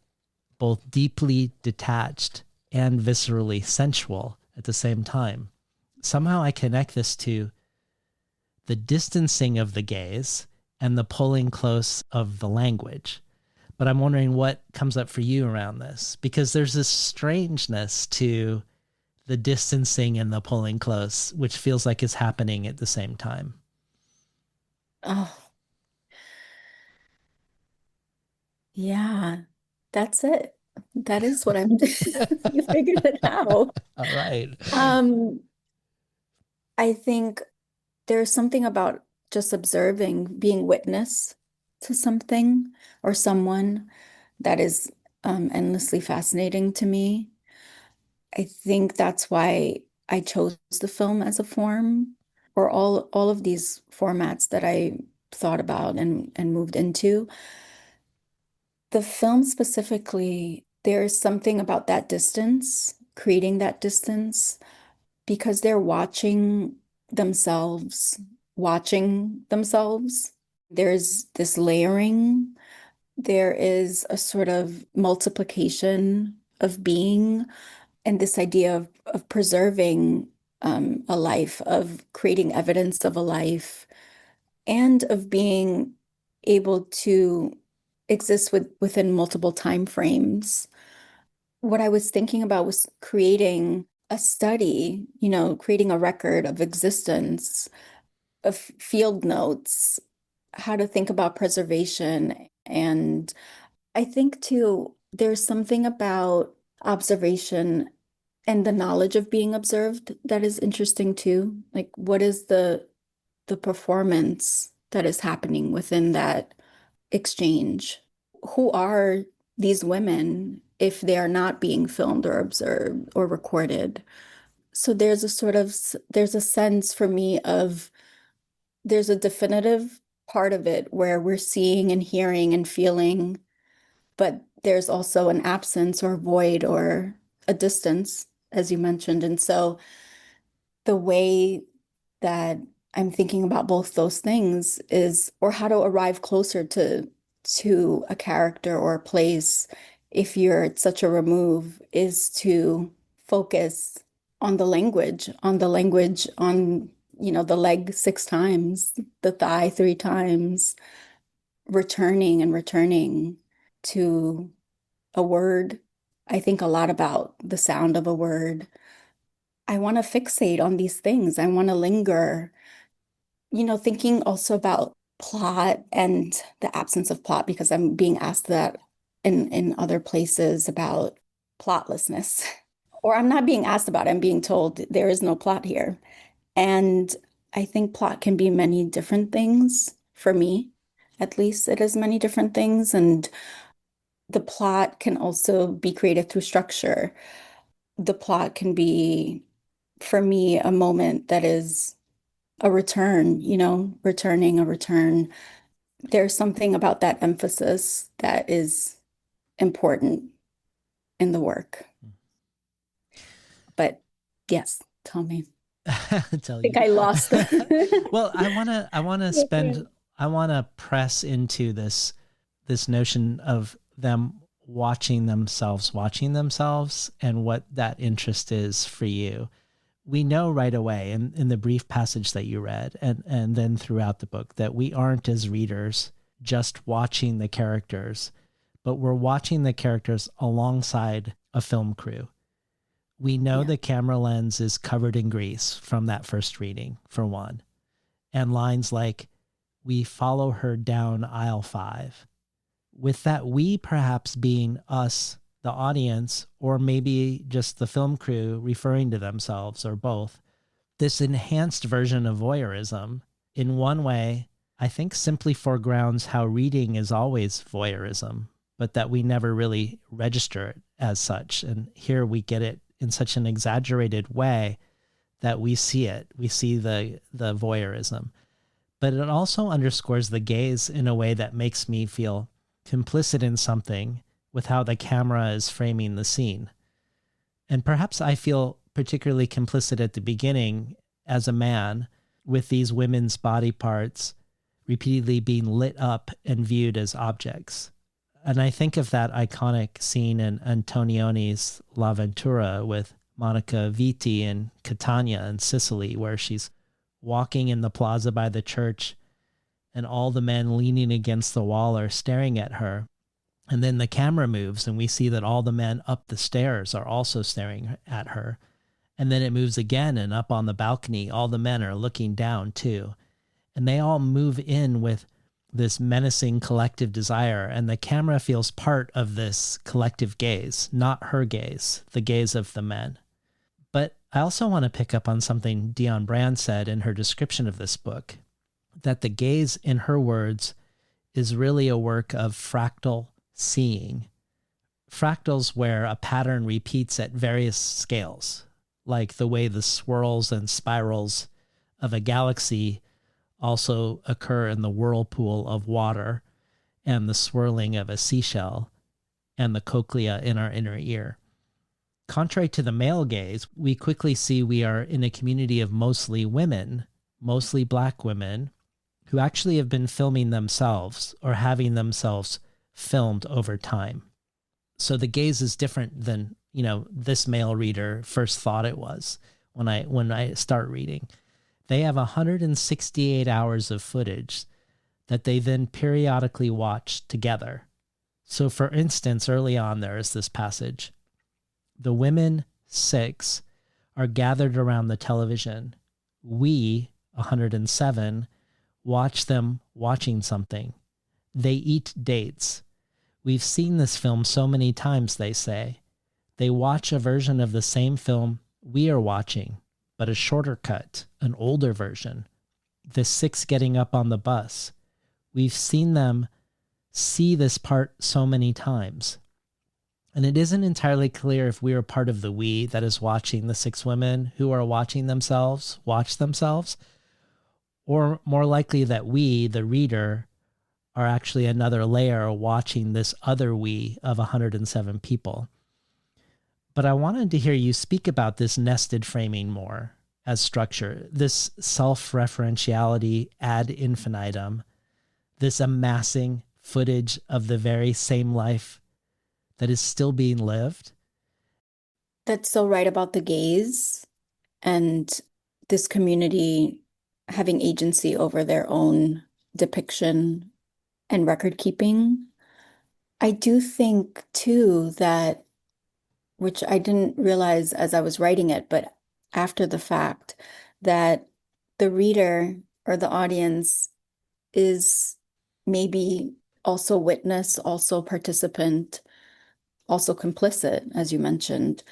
both deeply detached and viscerally sensual at the same time. Somehow I connect this to the distancing of the gaze and the pulling close of the language. But I'm wondering what comes up for you around this, because there's this strangeness to the distancing and the pulling close, which feels like is happening at the same time. Oh, yeah, that's it. That is what I'm you figured it out. All right. I think there's something about just observing, being witness to something or someone that is endlessly fascinating to me. I think that's why I chose the film as a form, or all of these formats that I thought about and moved into. The film specifically, there's something about that distance, creating that distance, because they're themselves, watching themselves. There's this layering. There is a sort of multiplication of being, and this idea of preserving a life, of creating evidence of a life, and of being able to exist within multiple time frames. What I was thinking about was creating a study, creating a record of existence, of field notes, how to think about preservation. And I think too, there's something about observation and the knowledge of being observed that is interesting too. Like, what is the performance that is happening within that exchange? Who are these women if they are not being filmed or observed or recorded? So there's a sense for me of there's a definitive part of it where we're seeing and hearing and feeling, but there's also an absence or void or a distance, as you mentioned. And so the way that I'm thinking about both those things is, or how to arrive closer to a character or a place if you're at such a remove, is to focus on the language, on the leg 6 times, the thigh 3 times, returning and returning to a word. I think a lot about the sound of a word. I want to fixate on these things. I want to linger, thinking also about plot and the absence of plot, because I'm being asked that in other places about plotlessness. Or I'm not being asked about it. I'm being told there is no plot here. And I think plot can be many different things. For me, at least, it is many different things. And the plot can also be created through structure. The plot can be, for me, a moment that is a return, returning a return. There's something about that emphasis that is important in the work. But yes, tell me. Tell I you. think I lost. Well, I want to press into this notion of them watching themselves, and what that interest is for you. We know right away in the brief passage that you read, and then throughout the book, that we aren't, as readers, just watching the characters, but we're watching the characters alongside a film crew. We know Yeah. the camera lens is covered in grease from that first reading, for one. And lines like, "We follow her down aisle 5." With that we perhaps being us, the audience, or maybe just the film crew referring to themselves, or both. This enhanced version of voyeurism, in one way, I think simply foregrounds how reading is always voyeurism, but that we never really register it as such. And here we get it in such an exaggerated way that we see it. We see the voyeurism. But it also underscores the gaze in a way that makes me feel complicit in something with how the camera is framing the scene. And perhaps I feel particularly complicit at the beginning as a man, with these women's body parts repeatedly being lit up and viewed as objects. And I think of that iconic scene in Antonioni's La Ventura with Monica Vitti in Catania in Sicily, where she's walking in the plaza by the church and all the men leaning against the wall are staring at her. And then the camera moves and we see that all the men up the stairs are also staring at her. And then it moves again, and up on the balcony, all the men are looking down too. And they all move in with this menacing collective desire. And the camera feels part of this collective gaze, not her gaze, the gaze of the men. But I also want to pick up on something Dionne Brand said in her description of this book, that the gaze, in her words, is really a work of fractal seeing. Fractals where a pattern repeats at various scales, like the way the swirls and spirals of a galaxy also occur in the whirlpool of water, and the swirling of a seashell, and the cochlea in our inner ear. Contrary to the male gaze, we quickly see we are in a community of mostly women, mostly Black women, who actually have been filming themselves or having themselves filmed over time. So the gaze is different than, this male reader first thought it was when I start reading. They have 168 hours of footage that they then periodically watch together. So for instance, early on, there is this passage. The women, 6, are gathered around the television. We, 107, watch them watching something. They eat dates. We've seen this film so many times, they say. They watch a version of the same film we are watching, but a shorter cut, an older version. The 6 getting up on the bus. We've seen them see this part so many times. And it isn't entirely clear if we are part of the we that is watching the 6 women who are watching themselves watch themselves, or more likely that we, the reader, are actually another layer watching this other we of 107 people. But I wanted to hear you speak about this nested framing more as structure, this self-referentiality ad infinitum, this amassing footage of the very same life that is still being lived. That's so right about the gaze and this community having agency over their own depiction and record keeping. I do think too that, which I didn't realize as I was writing it, but after the fact, that the reader or the audience is maybe also witness, also participant, also complicit, as you mentioned.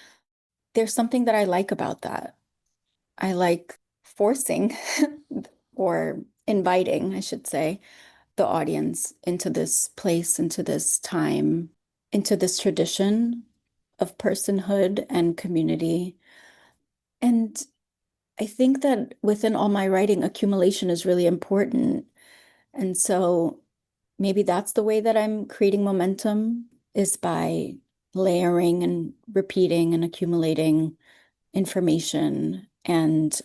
there's something that I like about that. I like forcing or inviting, I should say, the audience into this place, into this time, into this tradition of personhood and community. And I think that within all my writing, accumulation is really important. And so maybe that's the way that I'm creating momentum, is by layering and repeating and accumulating information. And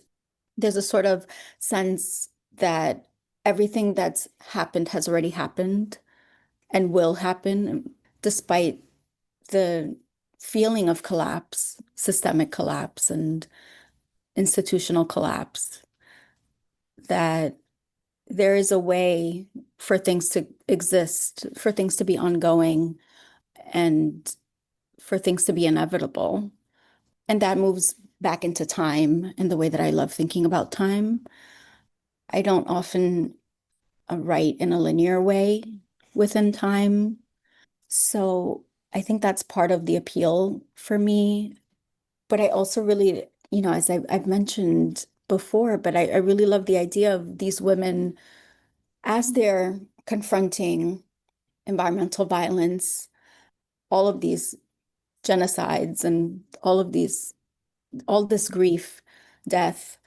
there's a sort of sense that everything that's happened has already happened and will happen, despite the feeling of collapse, systemic collapse, and institutional collapse, that there is a way for things to exist, for things to be ongoing, and for things to be inevitable. And that moves back into time in the way that I love thinking about time. I don't often write in a linear way within time. So I think that's part of the appeal for me. But I also really, as I've mentioned before, but I really love the idea of these women as they're confronting environmental violence, all of these genocides and all this grief, death,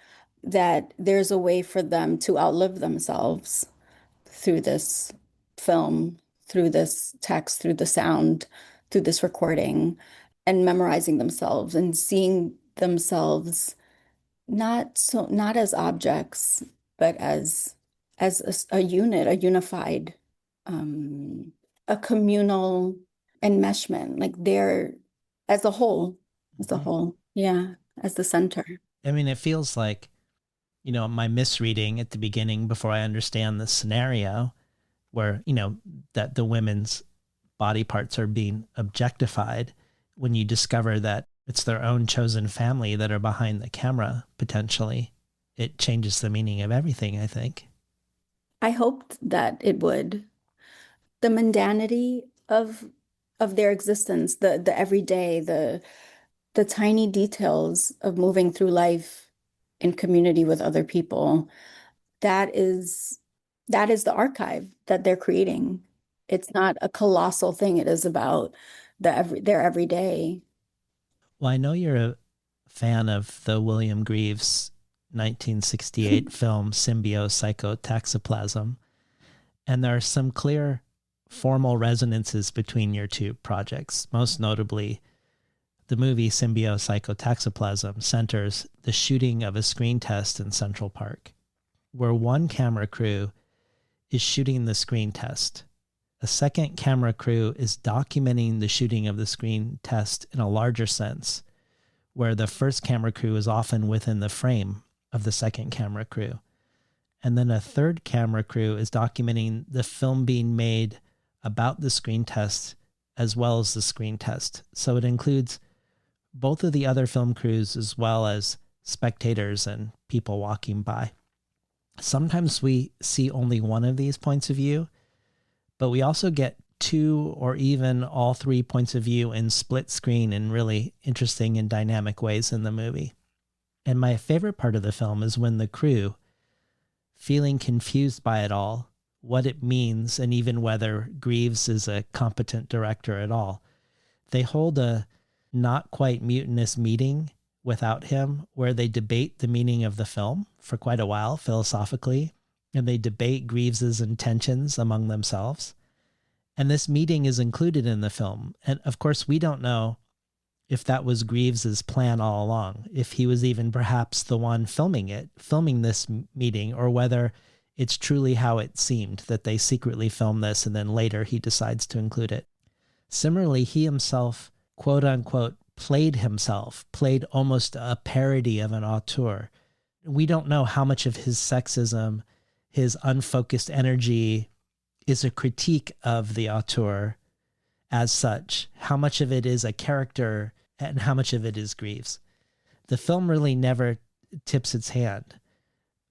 that there's a way for them to outlive themselves through this film, through this text, through the sound, through this recording, and memorizing themselves and seeing themselves not as objects, but as a unit, a unified, um, a communal enmeshment, like they're as a whole, yeah, as the center. I mean, it feels like, my misreading at the beginning before I understand the scenario where, that the women's body parts are being objectified, when you discover that it's their own chosen family that are behind the camera, potentially, it changes the meaning of everything, I think. I hoped that it would. The mundanity of their existence, the everyday, the tiny details of moving through life in community with other people, that is the archive that they're creating. It's not a colossal thing. It is about their everyday. Well, I know you're a fan of the William Greaves 1968 film Symbiopsychotaxoplasm, and there are some clear formal resonances between your two projects. Most notably, the movie Symbiopsychotaxoplasm centers the shooting of a screen test in Central Park, where one camera crew is shooting the screen test. A second camera crew is documenting the shooting of the screen test in a larger sense, where the first camera crew is often within the frame of the second camera crew. And then a third camera crew is documenting the film being made about the screen test as well as the screen test. So it includes both of the other film crews as well as spectators and people walking by. Sometimes we see only one of these points of view, but we also get two or even all three points of view in split screen in really interesting and dynamic ways in the movie. And my favorite part of the film is when the crew, feeling confused by it all, what it means, and even whether Greaves is a competent director at all, they hold a not quite mutinous meeting without him where they debate the meaning of the film for quite a while philosophically, and they debate Greaves's intentions among themselves. And this meeting is included in the film. And of course, we don't know if that was Greaves's plan all along, if he was even perhaps the one filming this meeting, or whether it's truly how it seemed that they secretly filmed this and then later he decides to include it. Similarly, he himself, quote unquote, played almost a parody of an auteur. We don't know how much of his sexism, his unfocused energy, is a critique of the auteur as such, how much of it is a character and how much of it is Greaves. The film really never tips its hand.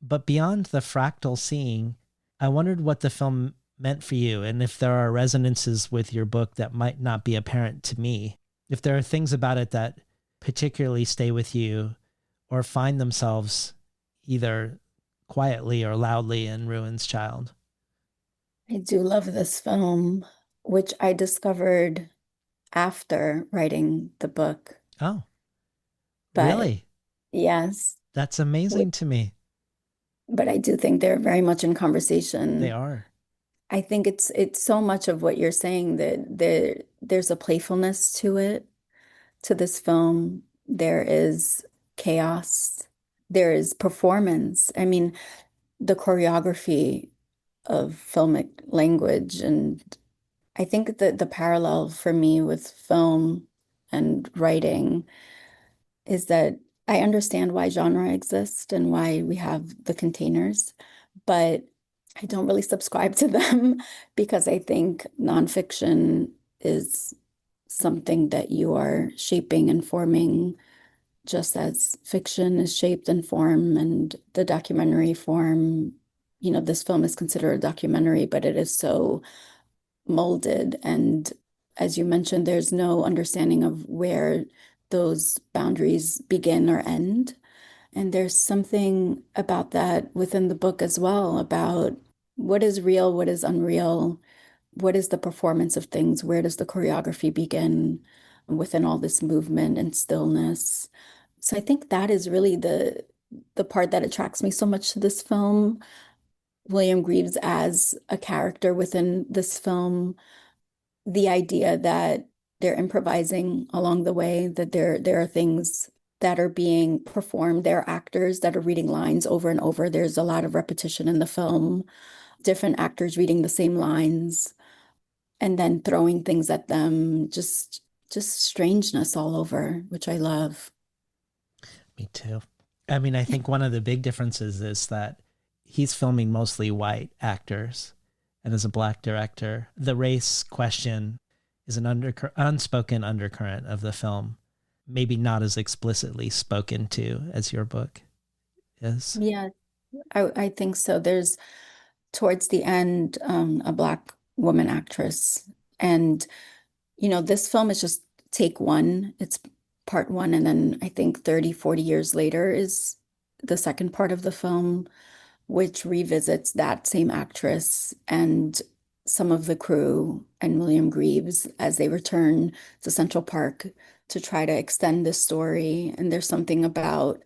But beyond the fractal seeing, I wondered what the film meant for you and if there are resonances with your book that might not be apparent to me. If there are things about it that particularly stay with you or find themselves either quietly or loudly in Ruin's Child? I do love this film, which I discovered after writing the book. Oh, But really? yes, That's amazing to me. but I do think they're very much in They conversation. are. I think it's so much of what you're saying that there's a playfulness to this film. There is chaos. There is performance. I mean, the choreography of filmic language, and I think that the parallel for me with film and writing is that I understand why genre exists and why we have the containers, but I don't really subscribe to them because I think nonfiction is something that you are shaping and forming just as fiction is shaped and formed, and the documentary form. This film is considered a documentary, but it is so molded. And as you mentioned, there's no understanding of where those boundaries begin or end. And there's something about that within the book as well, about what is real, what is unreal, what is the performance of things, where does the choreography begin within all this movement and stillness. So I think that is really the part that attracts me so much to this film. William Greaves as a character within this film, the idea that they're improvising along the way, that there are things that are being performed. There are actors that are reading lines over and over. There's a lot of repetition in the film, different actors reading the same lines and then throwing things at them, just strangeness all over, which I love. Me too. I mean, I think one of the big differences is that he's filming mostly white actors, and as a black director, the race question is an unspoken undercurrent of the film, maybe not as explicitly spoken to as your book is. Yeah, I think so. There's towards the end, a Black woman actress. And, this film is just take one. It's part one. And then I think 30, 40 years later is the second part of the film, which revisits that same actress and some of the crew and William Greaves as they return to Central Park to try to extend this story. And there's something about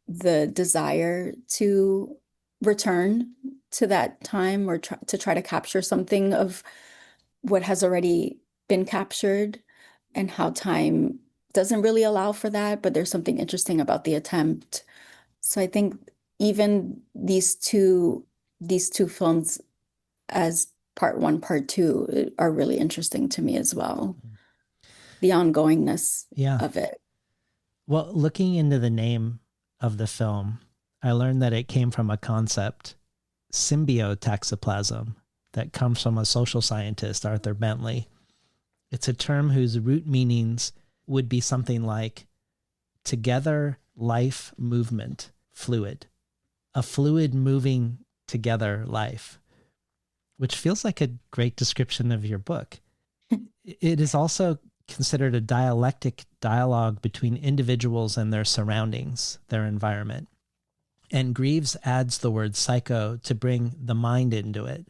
the desire to return to that time or to try to capture something of what has already been captured, and how time doesn't really allow for that, but there's something interesting about the attempt. So I think even these two films as part one, part two are really interesting to me as well. The ongoingness Yeah. of it. Well, looking into the name of the film, I learned that it came from a concept, symbiotaxoplasm, that comes from a social scientist, Arthur Bentley. It's a term whose root meanings would be something like together, life, movement, fluid. A fluid moving together life, which feels like a great description of your book. It is also considered a dialectic dialogue between individuals and their surroundings, their environment. And Greaves adds the word psycho to bring the mind into it.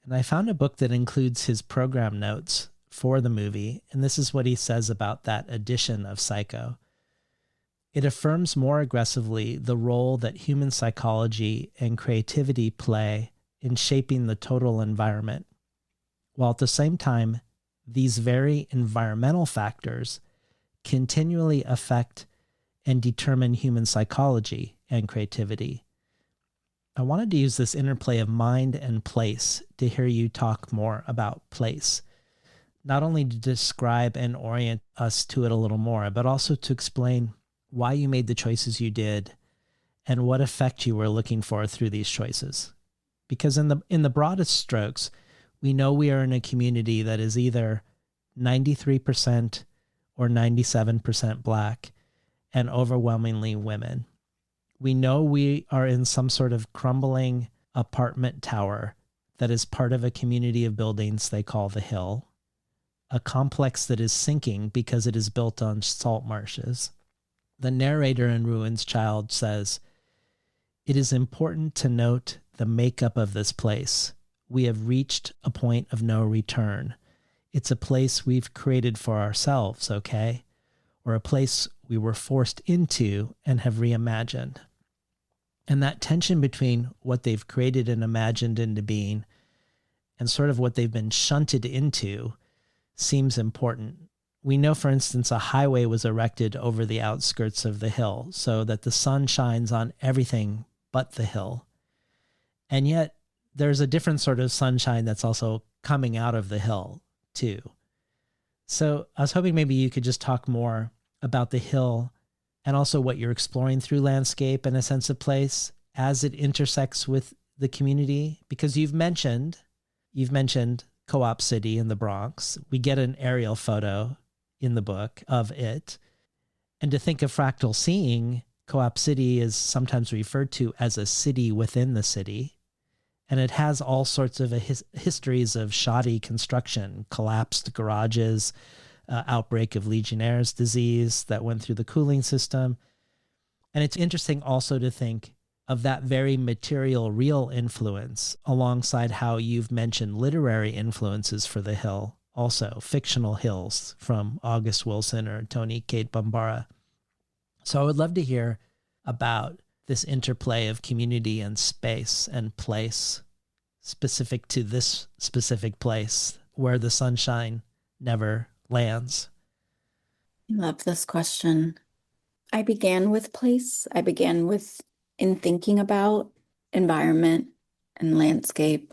And I found a book that includes his program notes for the movie, and this is what he says about that addition of psycho. It affirms more aggressively the role that human psychology and creativity play in shaping the total environment, while at the same time, these very environmental factors continually affect and determine human psychology and creativity. I wanted to use this interplay of mind and place to hear you talk more about place, not only to describe and orient us to it a little more, but also to explain why you made the choices you did and what effect you were looking for through these choices. Because in the broadest strokes, we know we are in a community that is either 93% or 97% Black and overwhelmingly women. We know we are in some sort of crumbling apartment tower that is part of a community of buildings they call the Hill. a complex that is sinking because it is built on salt marshes. The narrator in Ruins Child says, "It is important to note the makeup of this place. We have reached a point of no return. It's a place we've created for ourselves, okay? Or a place we were forced into and have reimagined." And that tension between what they've created and imagined into being and sort of what they've been shunted into seems important. We know, for instance, a highway was erected over the outskirts of the hill so that the sun shines on everything but the hill. And yet there's a different sort of sunshine that's also coming out of the hill too. So I was hoping maybe you could just talk more about the hill and also what you're exploring through landscape and a sense of place as it intersects with the community, because you've mentioned Co-op City in the Bronx. We get an aerial photo in the book of it. And to think of fractal seeing, Co-op City is sometimes referred to as a city within the city. And it has all sorts of histories of shoddy construction, collapsed garages, outbreak of Legionnaire's disease that went through the cooling system. And it's interesting also to think of that very material, real influence alongside how you've mentioned literary influences for the hill, also fictional hills from August Wilson or Toni Cade Bambara. So I would love to hear about this interplay of community and space and place specific to this specific place where the sunshine never lands. I love this question. I began with place. I began with in thinking about environment and landscape.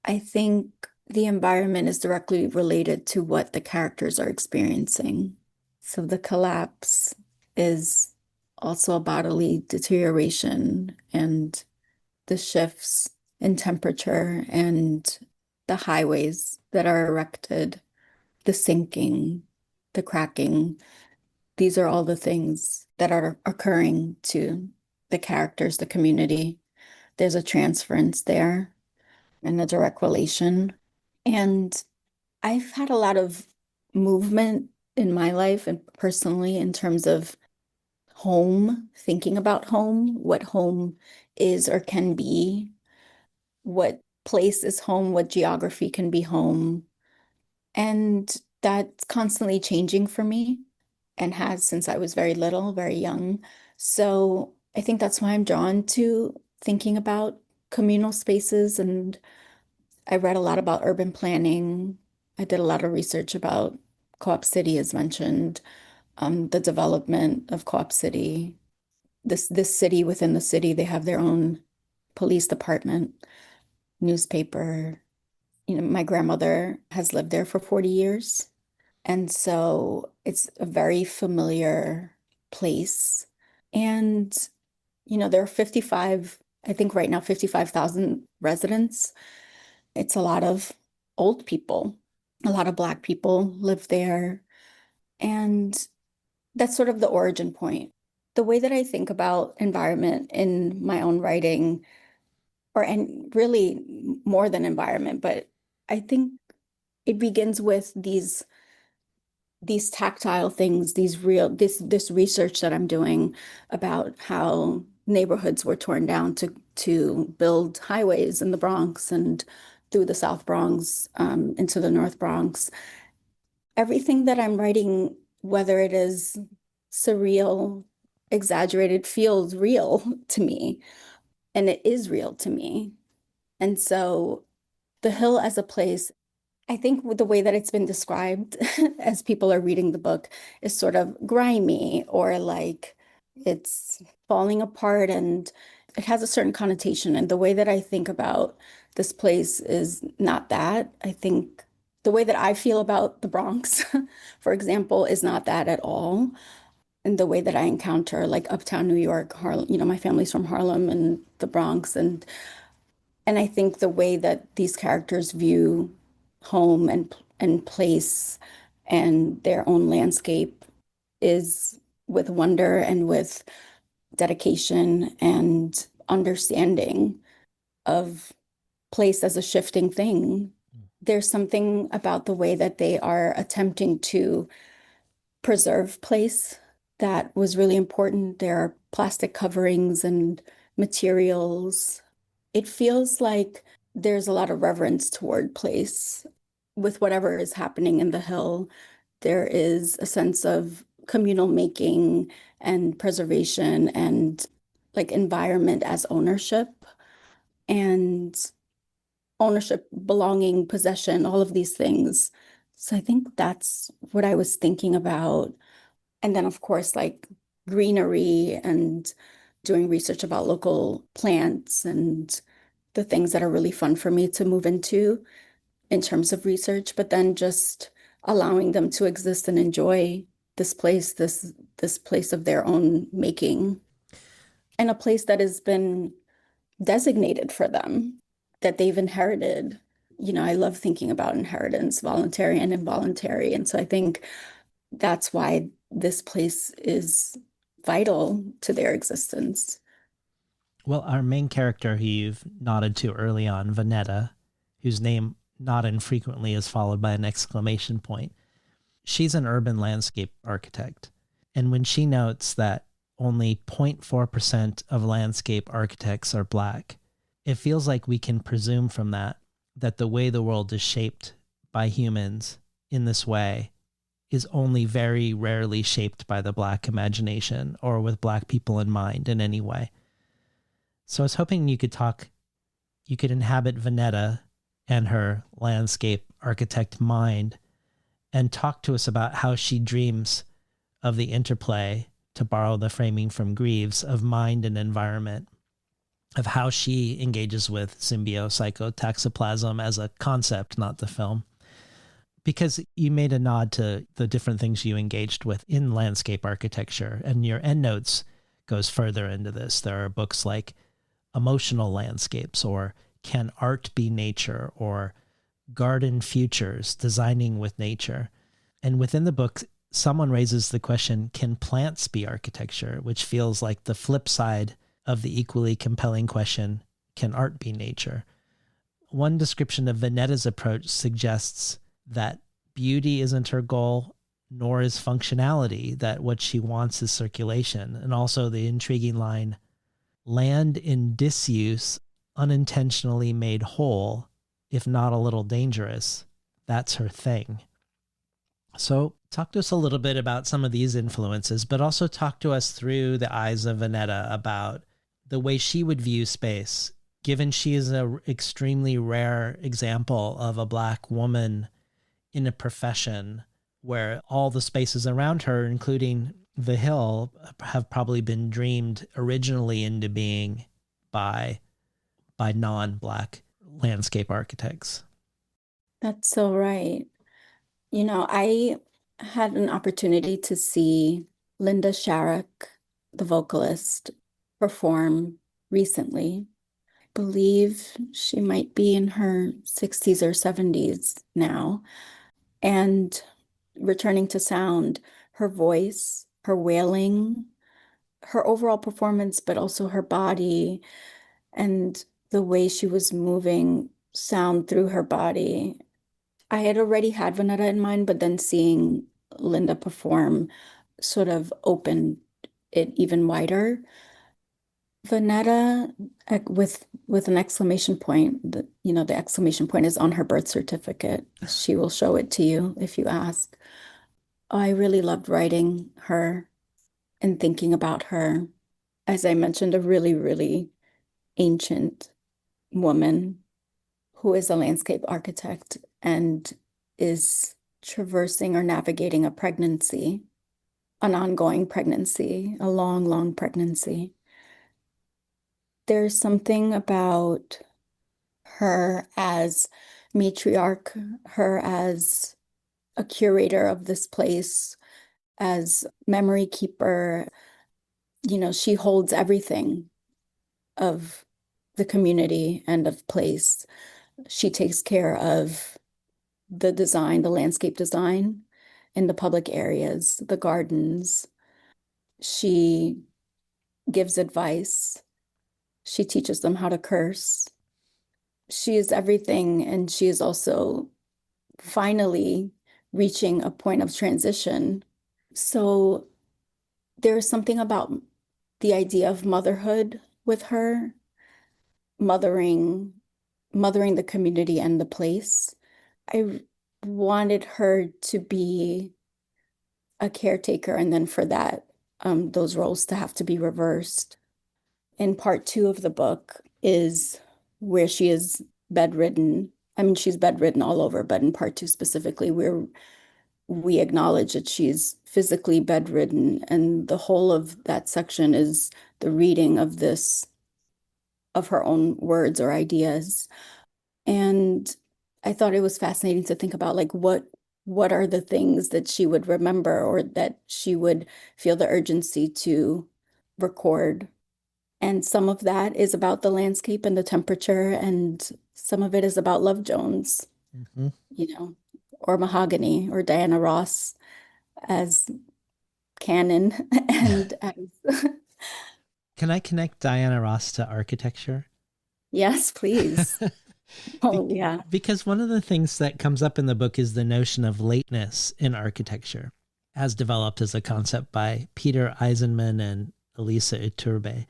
I think the environment is directly related to what the characters are experiencing. So the collapse is also a bodily deterioration, and the shifts in temperature and the highways that are erected, the sinking, the cracking. These are all the things that are occurring to the characters, the community. There's a transference there and a direct relation. And I've had a lot of movement in my life and personally in terms of home, thinking about home, what home is or can be, what place is home, what geography can be home. And that's constantly changing for me and has since I was very little, very young. So I think that's why I'm drawn to thinking about communal spaces. And I read a lot about urban planning. I did a lot of research about Co-op City, as mentioned, the development of Co-op City. This city within the city, they have their own police department, newspaper. You know, my grandmother has lived there for 40 years. And so it's a very familiar place. And, you know, there are 55, I think right now, 55,000 residents. It's a lot of old people, a lot of Black people live there. And that's sort of the origin point. The way that I think about environment in my own writing, and really more than environment, but I think it begins with these tactile things, this research that I'm doing about how neighborhoods were torn down to build highways in the Bronx and through the South Bronx into the North Bronx. Everything that I'm writing, whether it is surreal, exaggerated, feels real to me, and it is real to me. And so the hill as a place, I think with the way that it's been described as people are reading the book is sort of grimy or like it's falling apart, and it has a certain connotation. And the way that I think about this place is not that. I think the way that I feel about the Bronx, for example, is not that at all. And the way that I encounter like uptown New York, Harlem, you know, my family's from Harlem and the Bronx, and I think the way that these characters view home and place and their own landscape is with wonder and with dedication and understanding of place as a shifting thing There's something about the way that they are attempting to preserve place that was really important. There are plastic coverings and materials. It feels like there's a lot of reverence toward place with whatever is happening in the hill. There is a sense of communal making and preservation and like environment as ownership and ownership, belonging, possession, all of these things. So I think that's what I was thinking about. And then, of course, like greenery and doing research about local plants and the things that are really fun for me to move into in terms of research, but then just allowing them to exist and enjoy this place, this place of their own making, and a place that has been designated for them, that they've inherited. You know, I love thinking about inheritance, voluntary and involuntary. And so I think that's why this place is vital to their existence. Well, our main character who you've nodded to early on, Vanetta, whose name not infrequently is followed by an exclamation point, she's an urban landscape architect. And when she notes that only 0.4% of landscape architects are Black, it feels like we can presume from that that the way the world is shaped by humans in this way is only very rarely shaped by the Black imagination or with Black people in mind in any way. So I was hoping you could inhabit Vanetta and her landscape architect mind and talk to us about how she dreams of the interplay, to borrow the framing from Greaves, of mind and environment, of how she engages with symbiopsychotaxoplasm as a concept, not the film. Because you made a nod to the different things you engaged with in landscape architecture, and your endnotes goes further into this. There are books like Emotional Landscapes, or Can Art Be Nature, or Garden Futures, Designing with Nature. And within the book, someone raises the question, can plants be architecture? Which feels like the flip side of the equally compelling question, can art be nature? One description of Vanetta's approach suggests that beauty isn't her goal, nor is functionality, that what she wants is circulation. And also the intriguing line, land in disuse, unintentionally made whole, if not a little dangerous, that's her thing. So talk to us a little bit about some of these influences, but also talk to us through the eyes of Vanetta about the way she would view space, given she is an extremely rare example of a Black woman in a profession where all the spaces around her, including the hill, have probably been dreamed originally into being by non-Black landscape architects. That's so right. You know, I had an opportunity to see Linda Sharrock, the vocalist, perform recently. I believe she might be in her 60s or 70s now. And returning to sound, her voice, her wailing, her overall performance, but also her body and the way she was moving sound through her body. I had already had Vanetta in mind, but then seeing Linda perform sort of opened it even wider. Vanetta, with an exclamation point, the exclamation point is on her birth certificate. She will show it to you if you ask. I really loved writing her and thinking about her. As I mentioned, a really, really ancient woman who is a landscape architect and is traversing or navigating a pregnancy, an ongoing pregnancy, a long, long pregnancy. There's something about her as matriarch, her as a curator of this place, as memory keeper. You know, she holds everything of the community and of place. She takes care of the design, the landscape design in the public areas, the gardens. She gives advice. She teaches them how to curse. she is everything, and she is also finally reaching a point of transition. So there's something about the idea of motherhood with her, mothering, mothering the community and the place. I wanted her to be a caretaker, and then for that, those roles to have to be reversed. And part two of the book is where she is bedridden. I mean, she's bedridden all over, but in part two specifically, where we acknowledge that she's physically bedridden, and the whole of that section is the reading of this, of her own words or ideas. And I thought it was fascinating to think about, like, what are the things that she would remember or that she would feel the urgency to record. And some of that is about the landscape and the temperature, and some of it is about Love Jones, Mm-hmm. or Mahogany, or Diana Ross as canon. And as Can I connect Diana Ross to architecture? yes, please. Oh, yeah. Because one of the things that comes up in the book is the notion of lateness in architecture, as developed as a concept by Peter Eisenman and Elisa Iturbe.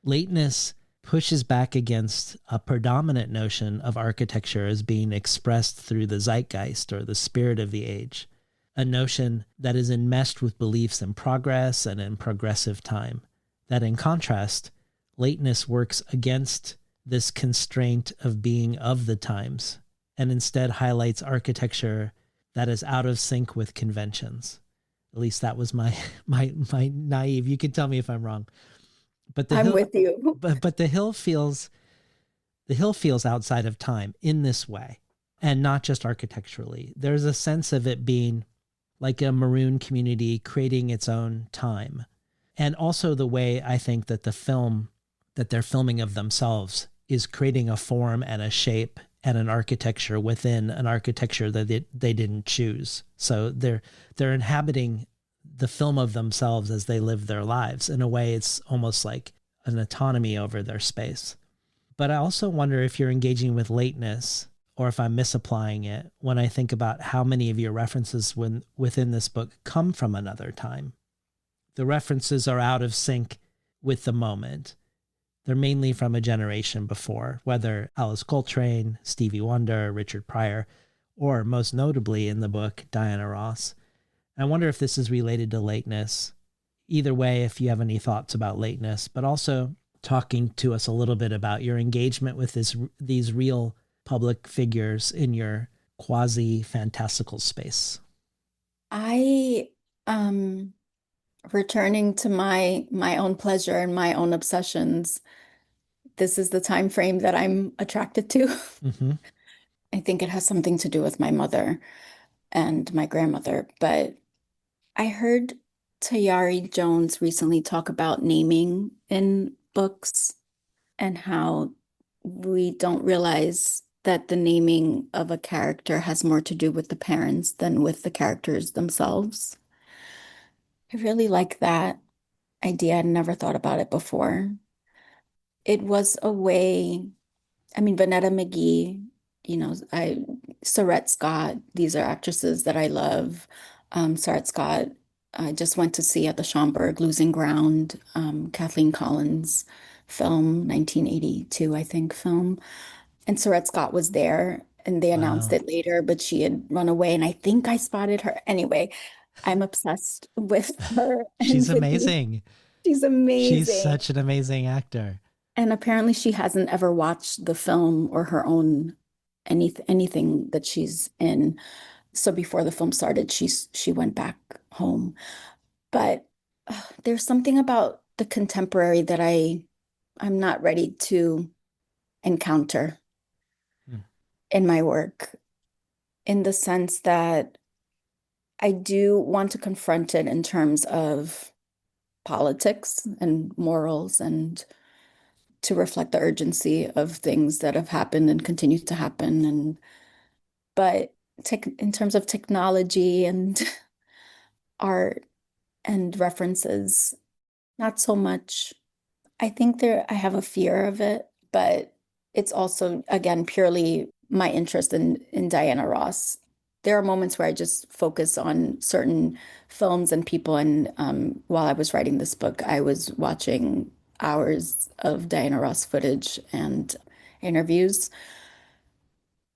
Lateness pushes back against a predominant notion of architecture as being expressed through the zeitgeist or the spirit of the age, a notion that is enmeshed with beliefs in progress and in progressive time. That in contrast, lateness works against this constraint of being of the times and instead highlights architecture that is out of sync with conventions. At least that was my naive. You can tell me if I'm wrong. But I'm with you. but the hill feels outside of time in this way, and not just architecturally. There's a sense of it being like a maroon community creating its own time. And also the way I think that they're filming of themselves is creating a form and a shape and an architecture within an architecture that they didn't choose. So they're inhabiting the film of themselves as they live their lives. In a way, it's almost like an autonomy over their space. But I also wonder if you're engaging with lateness or if I'm misapplying it when I think about how many of your references within this book come from another time. The references are out of sync with the moment. They're mainly from a generation before, whether Alice Coltrane, Stevie Wonder, Richard Pryor, or most notably in the book, Diana Ross. I wonder if this is related to lateness. Either way, if you have any thoughts about lateness, but also talking to us a little bit about your engagement with these real public figures in your quasi-fantastical space. I returning to my own pleasure and my own obsessions. This is the time frame that I'm attracted to. Mm-hmm. I think it has something to do with my mother and my grandmother, but I heard Tayari Jones recently talk about naming in books and how we don't realize that the naming of a character has more to do with the parents than with the characters themselves. I really like that idea. I'd never thought about it before. It was a way, I mean, Vanetta McGee, Sorette Scott, these are actresses that I love. Sorette Scott, I just went to see at the Schomburg, Losing Ground, Kathleen Collins film, 1982, I think, film. And Sorette Scott was there, and they announced Wow. it later, but she had run away, and I think I spotted her. Anyway, I'm obsessed with her and She's with these. amazing. She's She's amazing. such an amazing actor. And apparently she hasn't ever watched the film or her own anything that she's in. So before the film started, she went back home. But there's something about the contemporary that I'm not ready to encounter Hmm. in my work, in the sense that I do want to confront it in terms of politics and morals, and to reflect the urgency of things that have happened and continue to happen. And but in terms of technology and art and references, not so much. I think I have a fear of it, but it's also, again, purely my interest in Diana Ross. There are moments where I just focus on certain films and people. And while I was writing this book, I was watching hours of Diana Ross footage and interviews.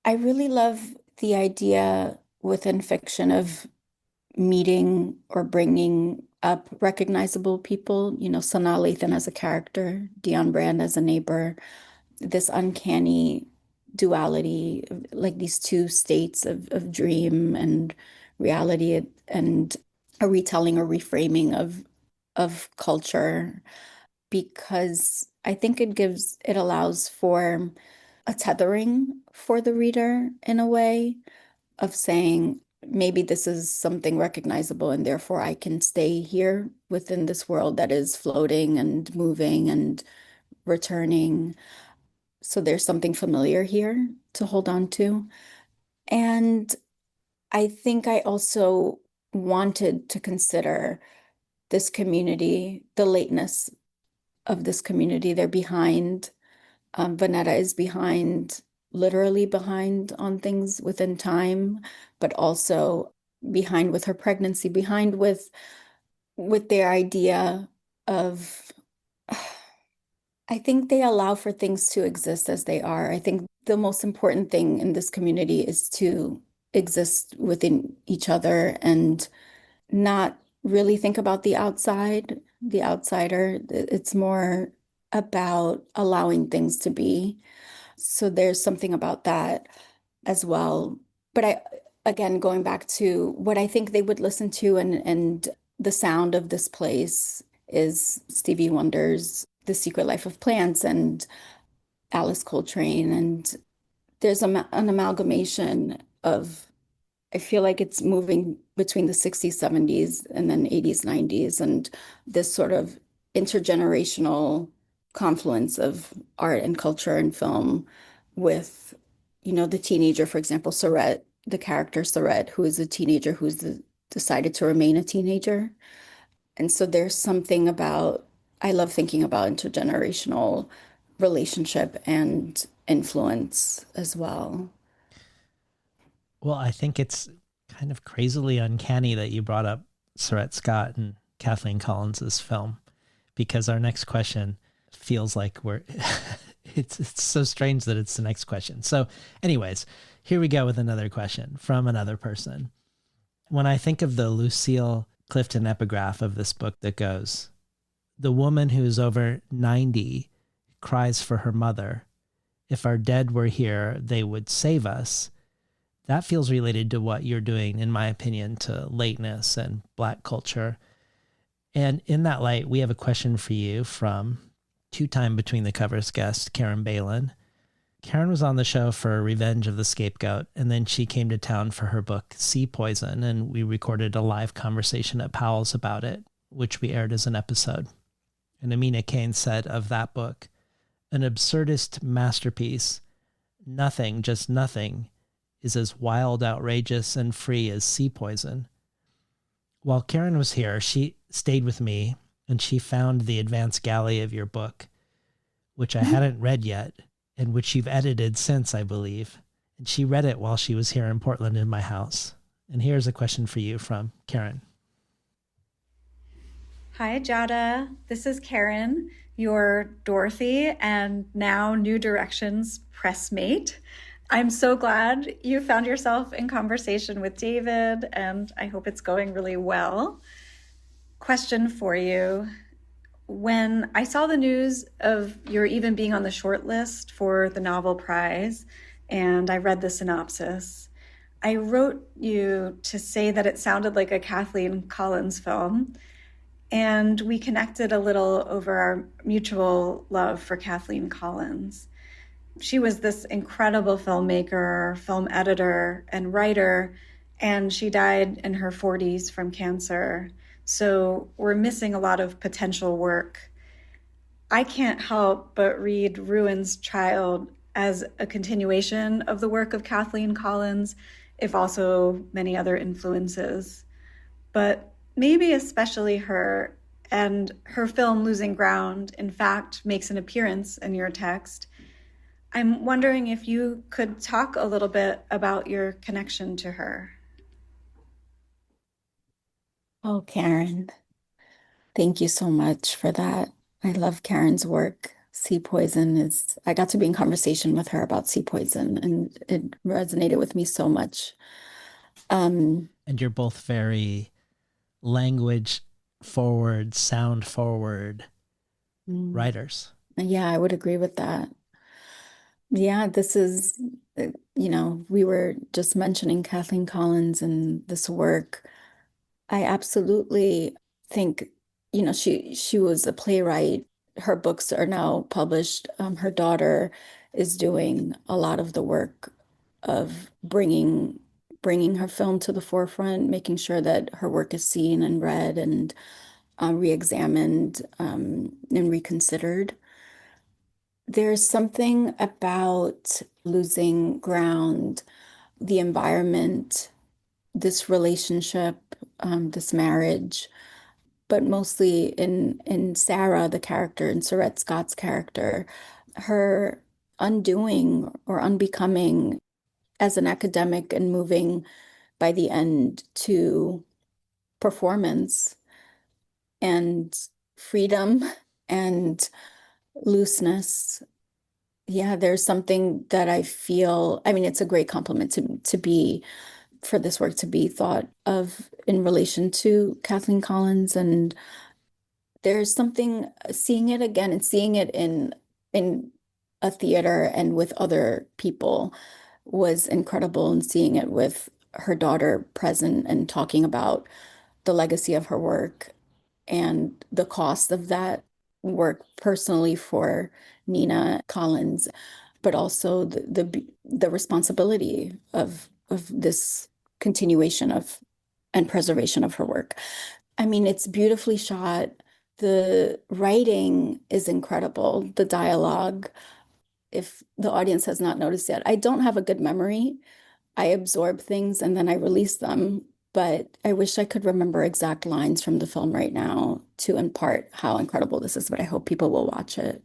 I really love the idea within fiction of meeting or bringing up recognizable people, Sanaa Lathan as a character, Dionne Brand as a neighbor, this uncanny duality, like these two states of dream and reality, and a retelling or reframing of culture, because I think it allows for a tethering for the reader in a way of saying, maybe this is something recognizable and therefore I can stay here within this world that is floating and moving and returning. So there's something familiar here to hold on to. And I think I also wanted to consider this community, the lateness of this community. They're behind. Vanetta is behind, literally behind on things within time, but also behind with her pregnancy, behind with their idea of, I think they allow for things to exist as they are. I think the most important thing in this community is to exist within each other and not really think about the outside, the outsider. It's more about allowing things to be. So there's something about that as well. But again, going back to what I think they would listen to, and the sound of this place is Stevie Wonder's The Secret Life of Plants and Alice Coltrane. And there's an amalgamation of, I feel like it's moving between the 60s, 70s, and then 80s, 90s, and this sort of intergenerational confluence of art and culture and film with, the teenager, for example, Surrette, the character Surrette, who is a teenager decided to remain a teenager. And so there's something about, I love thinking about intergenerational relationship and influence as well. Well, I think it's kind of crazily uncanny that you brought up Surrette Scott and Kathleen Collins's film, because our next question feels like it's so strange that it's the next question. So anyways, here we go with another question from another person. When I think of the Lucille Clifton epigraph of this book that goes, "The woman who's over 90 cries for her mother. If our dead were here, they would save us." That feels related to what you're doing, in my opinion, to lateness and Black culture. And in that light, we have a question for you from two-time Between the Covers guest, Karen Balin. Karen was on the show for Revenge of the Scapegoat, and then she came to town for her book, Sea Poison, and we recorded a live conversation at Powell's about it, which we aired as an episode. And Amina Kane said of that book, "An absurdist masterpiece. Nothing, just nothing, is as wild, outrageous, and free as Sea Poison." While Karen was here, she stayed with me, and she found the advanced galley of your book, which I hadn't read yet, and which you've edited since, I believe. And she read it while she was here in Portland in my house. And here's a question for you from Karen. Hi, Giada. This is Karen, your Dorothy and now New Directions pressmate. I'm so glad you found yourself in conversation with David, and I hope it's going really well. Question for you. When I saw the news of your even being on the short list for the Novel Prize, and I read the synopsis, I wrote you to say that it sounded like a Kathleen Collins film, and we connected a little over our mutual love for Kathleen Collins. She was this incredible filmmaker, film editor, and writer, and she died in her 40s from cancer. So we're missing a lot of potential work. I can't help but read Ruin's Child as a continuation of the work of Kathleen Collins, if also many other influences. But maybe especially her, and her film Losing Ground, in fact, makes an appearance in your text. I'm wondering if you could talk a little bit about your connection to her. Oh, Karen, thank you so much for that. I love Karen's work. Sea Poison is, I got to be in conversation with her about Sea Poison, and it resonated with me so much. And you're both very language forward, sound forward writers. Yeah, I would agree with that. Yeah, this is, we were just mentioning Kathleen Collins and this work. I absolutely think, she was a playwright. Her books are now published. Her daughter is doing a lot of the work of bringing her film to the forefront, making sure that her work is seen and read and re-examined and reconsidered. There's something about losing ground, the environment, this relationship, this marriage, but mostly in Sarah, the character, in Sorette Scott's character, her undoing or unbecoming as an academic and moving by the end to performance and freedom and looseness. Yeah, there's something that I feel, I mean, it's a great compliment to be, for this work to be thought of in relation to Kathleen Collins. And there's something, seeing it again and seeing it in a theater and with other people was incredible, and seeing it with her daughter present and talking about the legacy of her work and the cost of that work personally for Nina Collins, but also the responsibility of this continuation of and preservation of her work. I mean, it's beautifully shot. The writing is incredible. The dialogue, if the audience has not noticed yet, I don't have a good memory. I absorb things and then I release them, but I wish I could remember exact lines from the film right now to impart how incredible this is, but I hope people will watch it.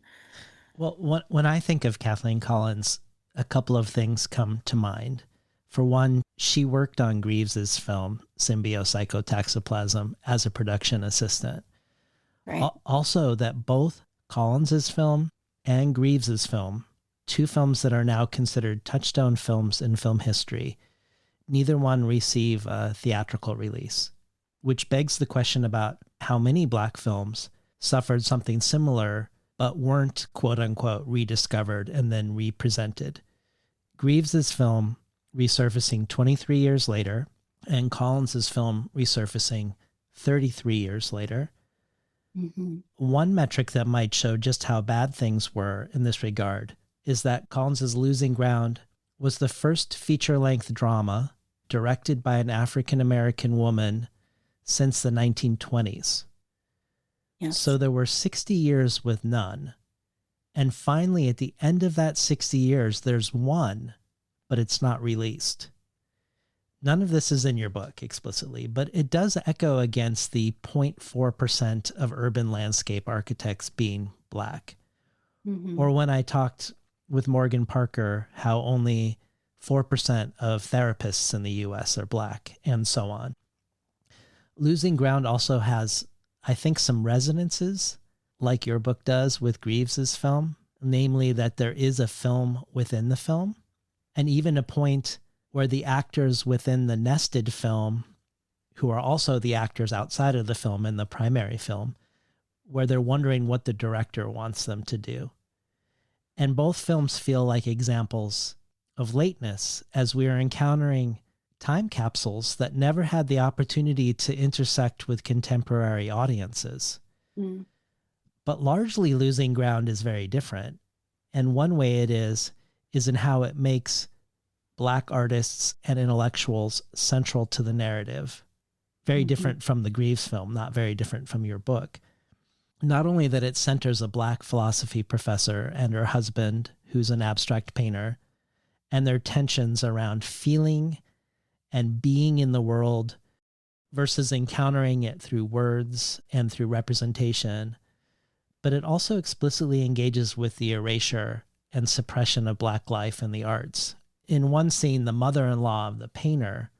Well, when I think of Kathleen Collins, a couple of things come to mind. For one, she worked on Greaves's film, Symbiopsychotaxoplasm, as a production assistant. Right. Also, that both Collins's film and Greaves's film, two films that are now considered touchstone films in film history, neither one receive a theatrical release, which begs the question about how many Black films suffered something similar but weren't quote unquote rediscovered and then represented. Greaves's film resurfacing 23 years later and Collins's film resurfacing 33 years later. Mm-hmm. One metric that might show just how bad things were in this regard is that Collins's Losing Ground was the first feature-length drama directed by an African-American woman since the 1920s. Yes. So there were 60 years with none. And finally, at the end of that 60 years, there's one, but it's not released. None of this is in your book explicitly, but it does echo against the 0.4% of urban landscape architects being Black. Mm-hmm. Or when I talked with Morgan Parker, how only 4% of therapists in the US are Black, and so on. Losing Ground also has, I think, some resonances, like your book does with Greaves's film, namely that there is a film within the film, and even a point where the actors within the nested film, who are also the actors outside of the film in the primary film, where they're wondering what the director wants them to do. And both films feel like examples of lateness, as we are encountering time capsules that never had the opportunity to intersect with contemporary audiences. Mm. But largely Losing Ground is very different. And one way it is in how it makes Black artists and intellectuals central to the narrative. Very different from the Greaves film, not very different from your book. Not only that it centers a Black philosophy professor and her husband, who's an abstract painter, and their tensions around feeling and being in the world versus encountering it through words and through representation, but it also explicitly engages with the erasure and suppression of Black life in the arts. In one scene, the mother-in-law of the painter,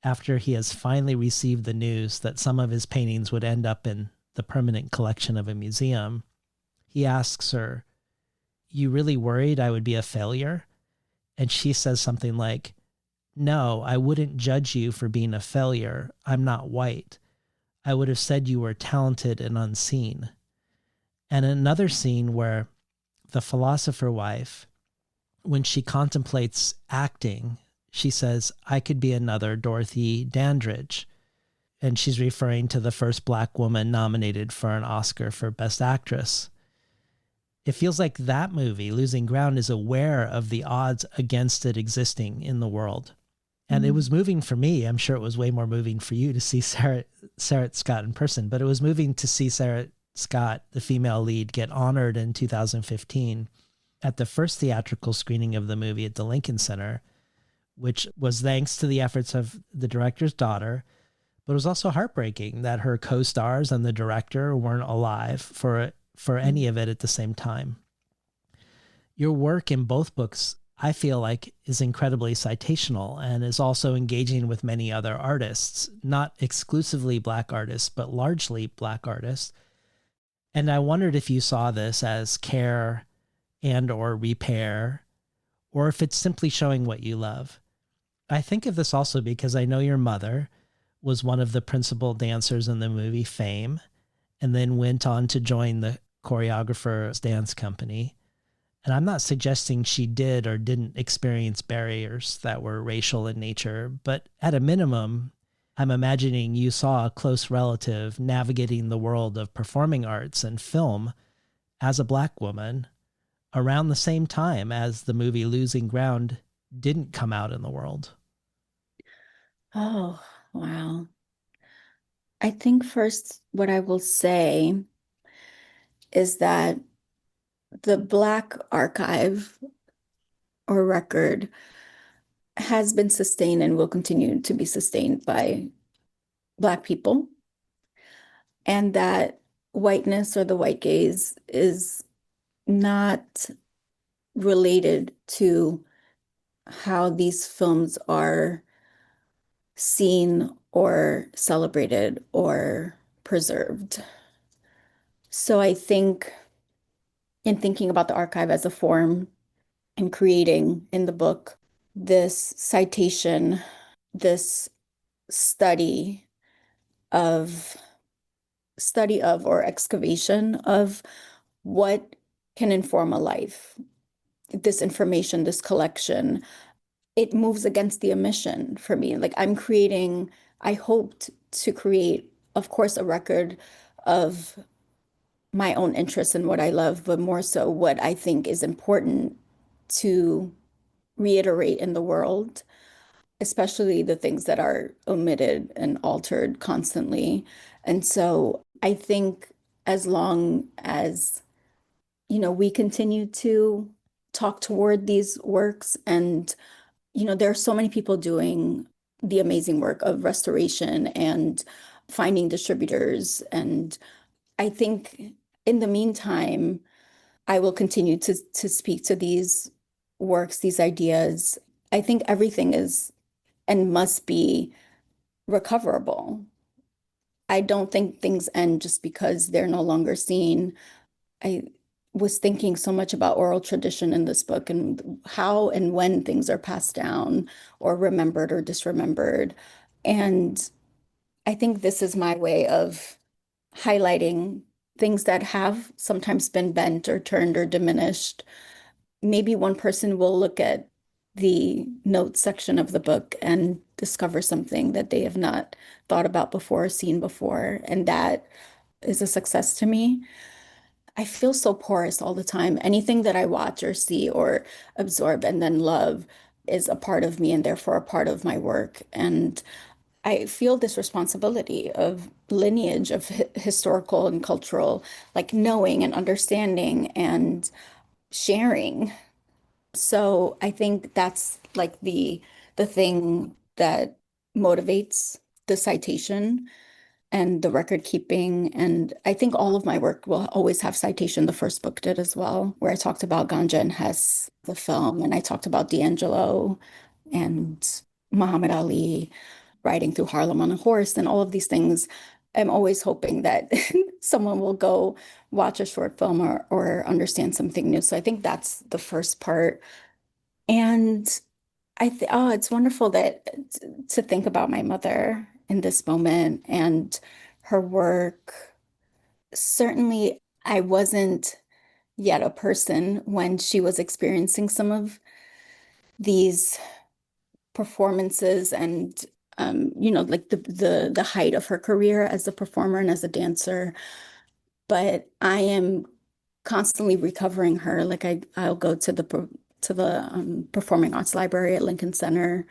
after he has finally received the news that some of his paintings would end up in the permanent collection of a museum, he asks her, "You really worried I would be a failure?" And she says something like, "No, I wouldn't judge you for being a failure. I'm not white. I would have said you were talented and unseen." And another scene where the philosopher wife, when she contemplates acting, she says, "I could be another Dorothy Dandridge." And she's referring to the first Black woman nominated for an Oscar for Best Actress. It feels like that movie, Losing Ground, is aware of the odds against it existing in the world. And it was moving for me. I'm sure it was way more moving for you to see Sarah Scott in person, but it was moving to see Sarah Scott, the female lead, get honored in 2015 at the first theatrical screening of the movie at the Lincoln Center, which was thanks to the efforts of the director's daughter. But it was also heartbreaking that her co-stars and the director weren't alive for any of it at the same time. Your work in both books, I feel like, is incredibly citational and is also engaging with many other artists, not exclusively Black artists, but largely Black artists. And I wondered if you saw this as care and or repair, or if it's simply showing what you love. I think of this also because I know your mother was one of the principal dancers in the movie Fame, and then went on to join the choreographer's dance company. And I'm not suggesting she did or didn't experience barriers that were racial in nature, but at a minimum, I'm imagining you saw a close relative navigating the world of performing arts and film as a Black woman around the same time as the movie Losing Ground didn't come out in the world. Oh, wow. I think first what I will say is that the Black archive or record has been sustained and will continue to be sustained by Black people, and that whiteness or the white gaze is not related to how these films are seen or celebrated or preserved. So I think in thinking about the archive as a form and creating in the book this citation, this study of or excavation of what can inform a life, this information, this collection, it moves against the omission for me. Like I hoped to create, of course, a record of my own interests and what I love, but more so what I think is important to reiterate in the world, especially the things that are omitted and altered constantly. And so I think as long as, we continue to talk toward these works and, there are so many people doing the amazing work of restoration and finding distributors. And I think in the meantime, I will continue to speak to these works, these ideas. I think everything is and must be recoverable. I don't think things end just because they're no longer seen. I was thinking so much about oral tradition in this book and how and when things are passed down or remembered or disremembered. And I think this is my way of highlighting things that have sometimes been bent or turned or diminished. Maybe one person will look at the notes section of the book and discover something that they have not thought about before or seen before. And that is a success to me. I feel so porous all the time. Anything that I watch or see or absorb and then love is a part of me and therefore a part of my work. And I feel this responsibility of lineage, of historical and cultural, like knowing and understanding and sharing. So I think that's like the thing that motivates the citation. and the record keeping. And I think all of my work will always have citation. The first book did as well, where I talked about Ganja and Hess, the film, and I talked about D'Angelo and Muhammad Ali riding through Harlem on a horse and all of these things. I'm always hoping that someone will go watch a short film or understand something new. So I think that's the first part. And it's wonderful that to think about my mother in this moment and her work. Certainly, I wasn't yet a person when she was experiencing some of these performances and like the height of her career as a performer and as a dancer. But I am constantly recovering her. Like I'll go to the Performing Arts Library at Lincoln Center,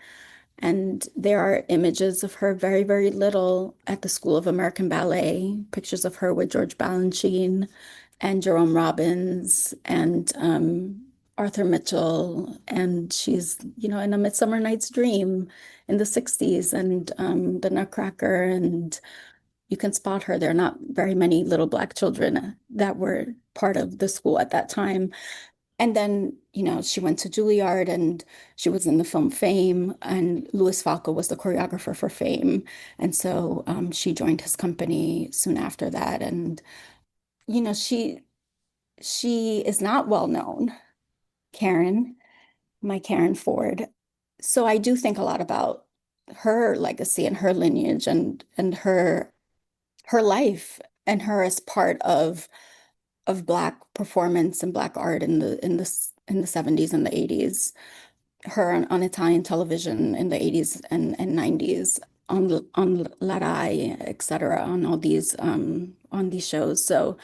and there are images of her very, very little at the School of American Ballet, pictures of her with George Balanchine and Jerome Robbins and Arthur Mitchell. And she's, in A Midsummer Night's Dream in the 60s and The Nutcracker. And you can spot her. There are not very many little Black children that were part of the school at that time. And then, she went to Juilliard and she was in the film Fame, and Louis Falco was the choreographer for Fame. And so she joined his company soon after that. And, she is not well known, Karen, my Karen Ford. So I do think a lot about her legacy and her lineage and her life and her as part of Black performance and Black art in the 70s and the 80s. Her on Italian television in the 80s and 90s on La Rai, et cetera, on these shows. So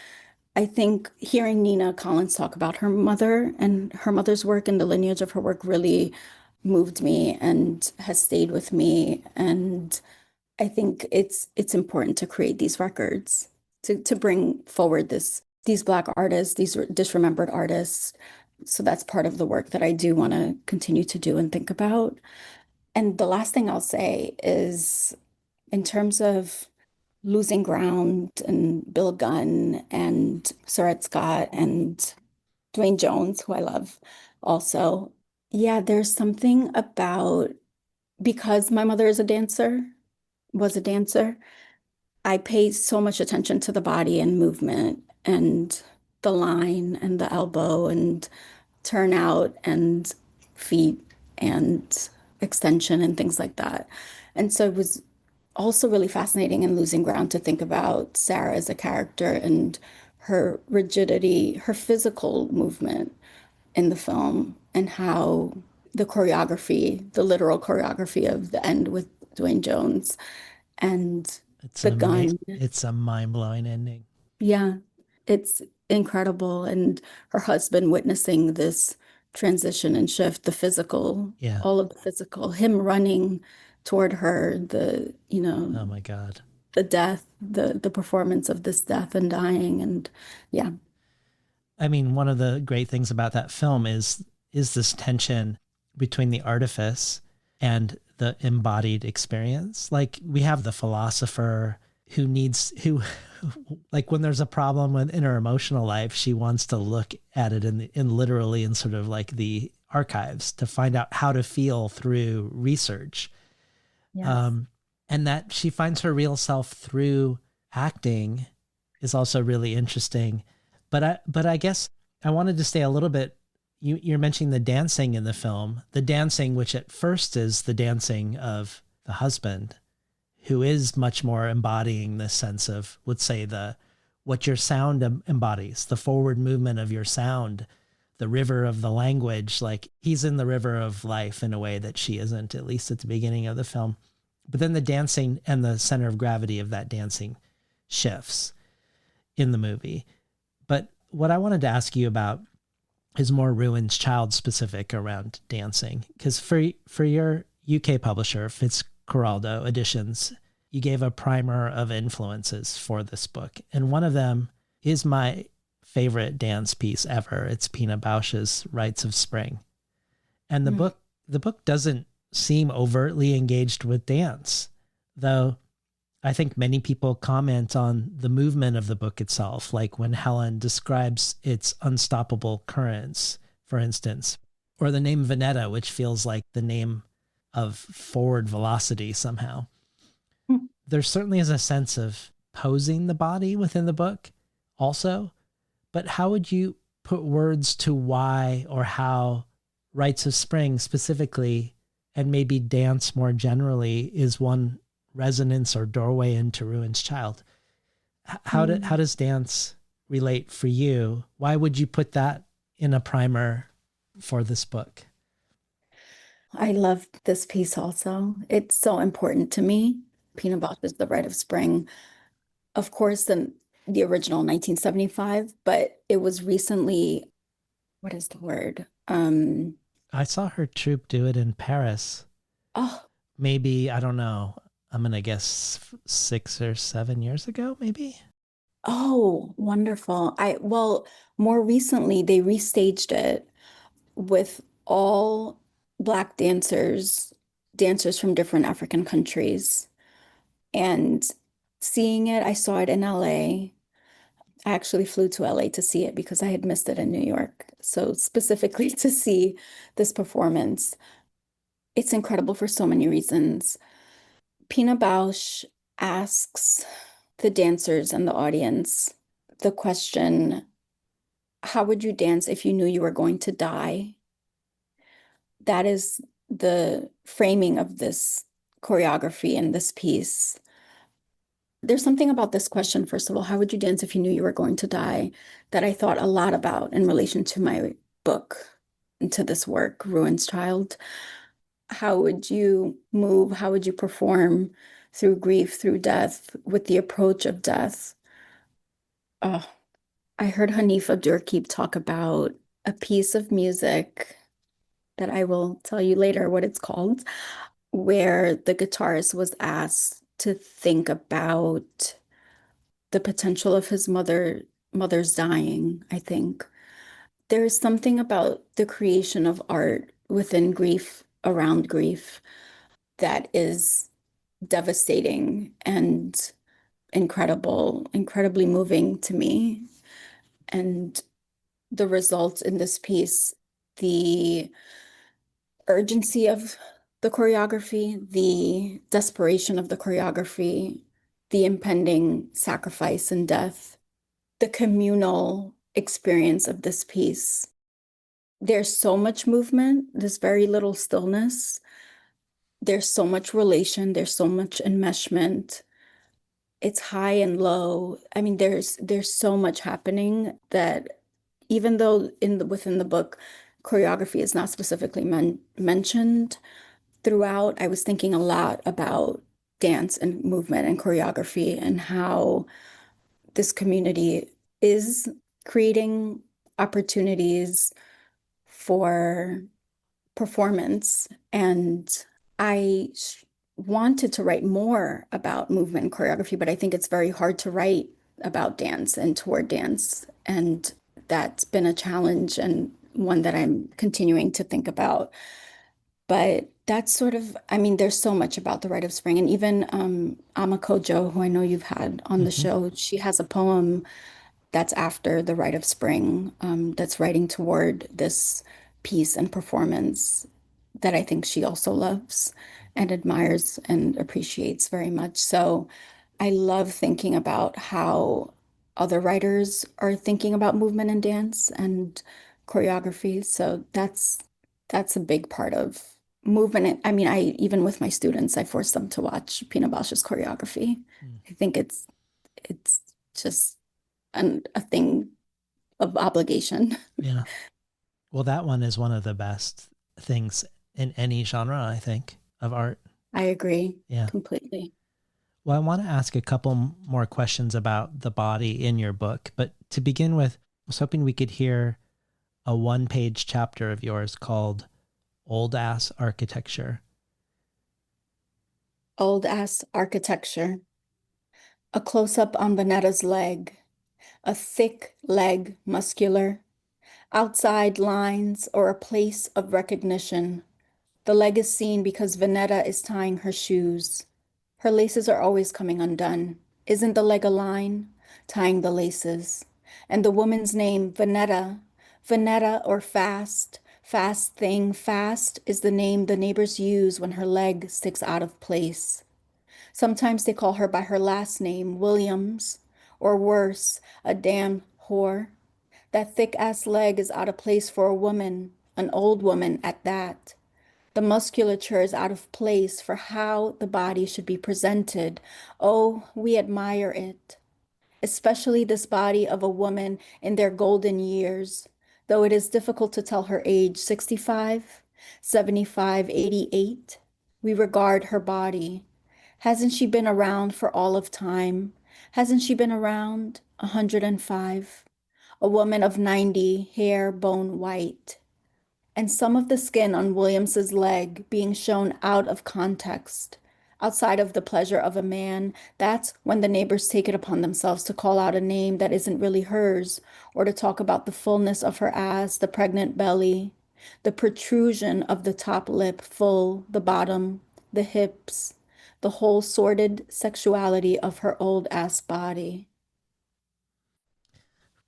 I think hearing Nina Collins talk about her mother and her mother's work and the lineage of her work really moved me and has stayed with me. And I think it's important to create these records, to bring forward these Black artists, these disremembered artists. So that's part of the work that I do want to continue to do and think about. And the last thing I'll say is, in terms of Losing Ground and Bill Gunn and Surratt Scott and Dwayne Jones, who I love also. Yeah, there's something about, because my mother was a dancer, I pay so much attention to the body and movement and the line and the elbow and turnout and feet and extension and things like that. And so it was also really fascinating in Losing Ground to think about Sarah as a character and her rigidity, her physical movement in the film, and how the choreography, the literal choreography of the end with Dwayne Jones and the gun. It's a mind-blowing ending. Yeah, it's incredible. And her husband witnessing this transition and shift, the physical, all of the physical, him running toward her, oh my God, the death, the performance of this death and dying. And yeah. I mean, one of the great things about that film is this tension between the artifice and the embodied experience. Like, we have the philosopher who like, when there's a problem in her emotional life, she wants to look at it in literally in sort of like the archives to find out how to feel through research. Yes. And that she finds her real self through acting is also really interesting. But I guess I wanted to stay a little bit. You're mentioning the dancing in the film, the dancing, which at first is the dancing of the husband, who is much more embodying this sense of, let's say, what your sound embodies, the forward movement of your sound, the river of the language. Like, he's in the river of life in a way that she isn't, at least at the beginning of the film. But then the dancing and the center of gravity of that dancing shifts in the movie. But what I wanted to ask you about is more Ruin's Child specific around dancing. Because for your UK publisher, Fitzcarraldo Editions, you gave a primer of influences for this book. And one of them is my favorite dance piece ever. It's Pina Bausch's Rites of Spring. And the book doesn't seem overtly engaged with dance, though I think many people comment on the movement of the book itself, like when Helen describes its unstoppable currents, for instance, or the name Veneta, which feels like the name of forward velocity somehow. There certainly is a sense of posing the body within the book also, but how would you put words to why or how Rites of Spring specifically, and maybe dance more generally, is one resonance or doorway into Ruin's Child? How does dance relate for you? Why would you put that in a primer for this book? I love this piece also. It's so important to me. Pina Bausch's The Rite of Spring. Of course, the original 1975, but it was recently, what is the word? I saw her troupe do it in Paris. Oh, Maybe, I don't know. I'm going to guess 6 or 7 years ago, maybe. oh, wonderful. Well, more recently, they restaged it with all Black dancers from different African countries. And seeing it, I saw it in LA. I actually flew to LA to see it because I had missed it in New York. So specifically to see this performance, it's incredible for so many reasons. Pina Bausch asks the dancers and the audience the question, how would you dance if you knew you were going to die? That is the framing of this choreography and this piece. There's something about this question, first of all, how would you dance if you knew you were going to die, that I thought a lot about in relation to my book and to this work, Ruin's Child. How would you move? How would you perform through grief, through death, with the approach of death? Oh, I heard Hanif Abdurraqib talk about a piece of music that I will tell you later what it's called, where the guitarist was asked to think about the potential of his mother's dying, I think. There is something about the creation of art within grief, around grief, that is devastating and incredibly moving to me. And the results in this piece, the urgency of the choreography, the desperation of the choreography, the impending sacrifice and death, the communal experience of this piece. There's so much movement, there's very little stillness. There's so much relation, there's so much enmeshment. It's high and low. I mean, there's so much happening that even though within the book, choreography is not specifically mentioned throughout, I was thinking a lot about dance and movement and choreography and how this community is creating opportunities for performance. And I wanted to write more about movement and choreography, but I think it's very hard to write about dance and toward dance. And that's been a challenge and one that I'm continuing to think about. But that's sort of, I mean, there's so much about the Rite of Spring. And even Ama Kojo, who I know you've had on the show, she has a poem that's after the Rite of Spring, that's writing toward this piece and performance that I think she also loves and admires and appreciates very much. So I love thinking about how other writers are thinking about movement and dance and choreography. So that's a big part of movement. I mean, I even with my students, I force them to watch Pina Bausch's choreography. I think it's just a thing of obligation. Yeah. Well, that one is one of the best things in any genre, I think, of art. I agree. Yeah. Completely. Well, I want to ask a couple more questions about the body in your book. But to begin with, I was hoping we could hear a one-page chapter of yours called Old Ass Architecture. Old ass architecture. A close-up on Venetta's leg. A thick leg, muscular. Outside lines or a place of recognition. The leg is seen because Venetta is tying her shoes. Her laces are always coming undone. Isn't the leg a line? Tying the laces. And the woman's name, Vanetta. Vanetta or Fast. Fast thing, Fast is the name the neighbors use when her leg sticks out of place. Sometimes they call her by her last name, Williams, or worse, a damn whore. That thick ass leg is out of place for a woman, an old woman at that. The musculature is out of place for how the body should be presented. Oh, we admire it, especially this body of a woman in their golden years, though it is difficult to tell her age, 65, 75, 88. We regard her body. Hasn't she been around for all of time? Hasn't she been around 105? A woman of 90, hair bone white, and some of the skin on Williams's leg being shown out of context, outside of the pleasure of a man. That's when the neighbors take it upon themselves to call out a name that isn't really hers, or to talk about the fullness of her ass, the pregnant belly, the protrusion of the top lip full, the bottom, the hips, the whole sordid sexuality of her old ass body.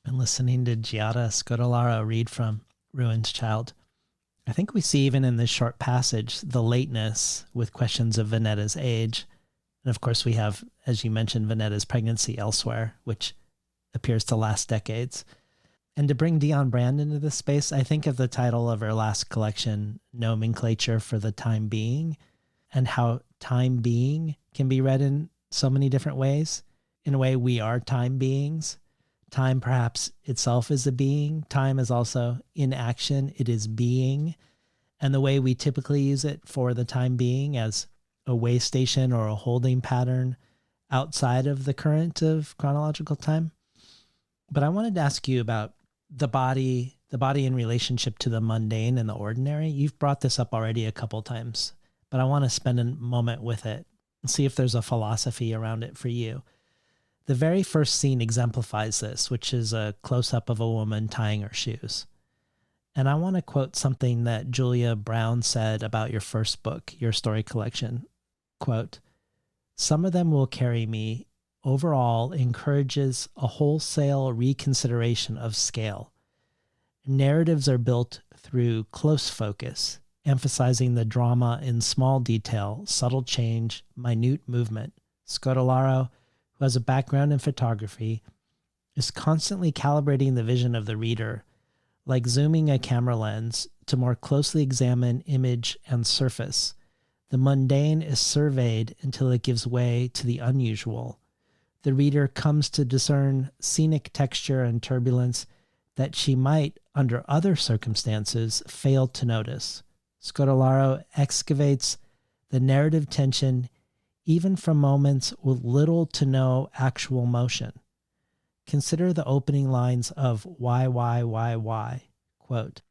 Been listening to Giada Scodellaro read from Ruin's Child. I think we see even in this short passage the lateness with questions of Vanetta's age. And of course we have, as you mentioned, Vanetta's pregnancy elsewhere, which appears to last decades. And to bring Dionne Brand into this space, I think of the title of her last collection, Nomenclature for the Time Being, and how time being can be read in so many different ways. In a way, we are time beings. Time perhaps itself is a being. Time is also in action. It is being. And the way we typically use it for the time being as a way station or a holding pattern outside of the current of chronological time. But I wanted to ask you about the body in relationship to the mundane and the ordinary. You've brought this up already a couple times, but I want to spend a moment with it and see if there's a philosophy around it for you. The very first scene exemplifies this, which is a close-up of a woman tying her shoes. And I want to quote something that Julia Brown said about your first book, your story collection. Quote, "Some of them will carry me. Overall encourages a wholesale reconsideration of scale. Narratives are built through close focus, emphasizing the drama in small detail, subtle change, minute movement. Scodellaro, who has a background in photography, is constantly calibrating the vision of the reader, like zooming a camera lens to more closely examine image and surface. The mundane is surveyed until it gives way to the unusual. The reader comes to discern scenic texture and turbulence that she might, under other circumstances, fail to notice. Scodellaro excavates the narrative tension even from moments with little to no actual motion. Consider the opening lines of Why? Quote,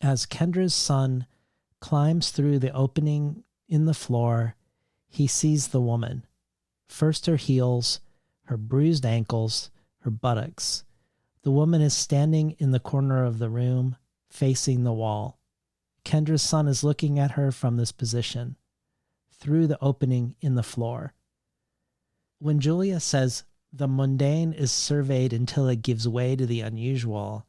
as Kendra's son climbs through the opening in the floor, he sees the woman. First her heels, her bruised ankles, her buttocks. The woman is standing in the corner of the room, facing the wall. Kendra's son is looking at her from this position, through the opening in the floor. When Julia says the mundane is surveyed until it gives way to the unusual,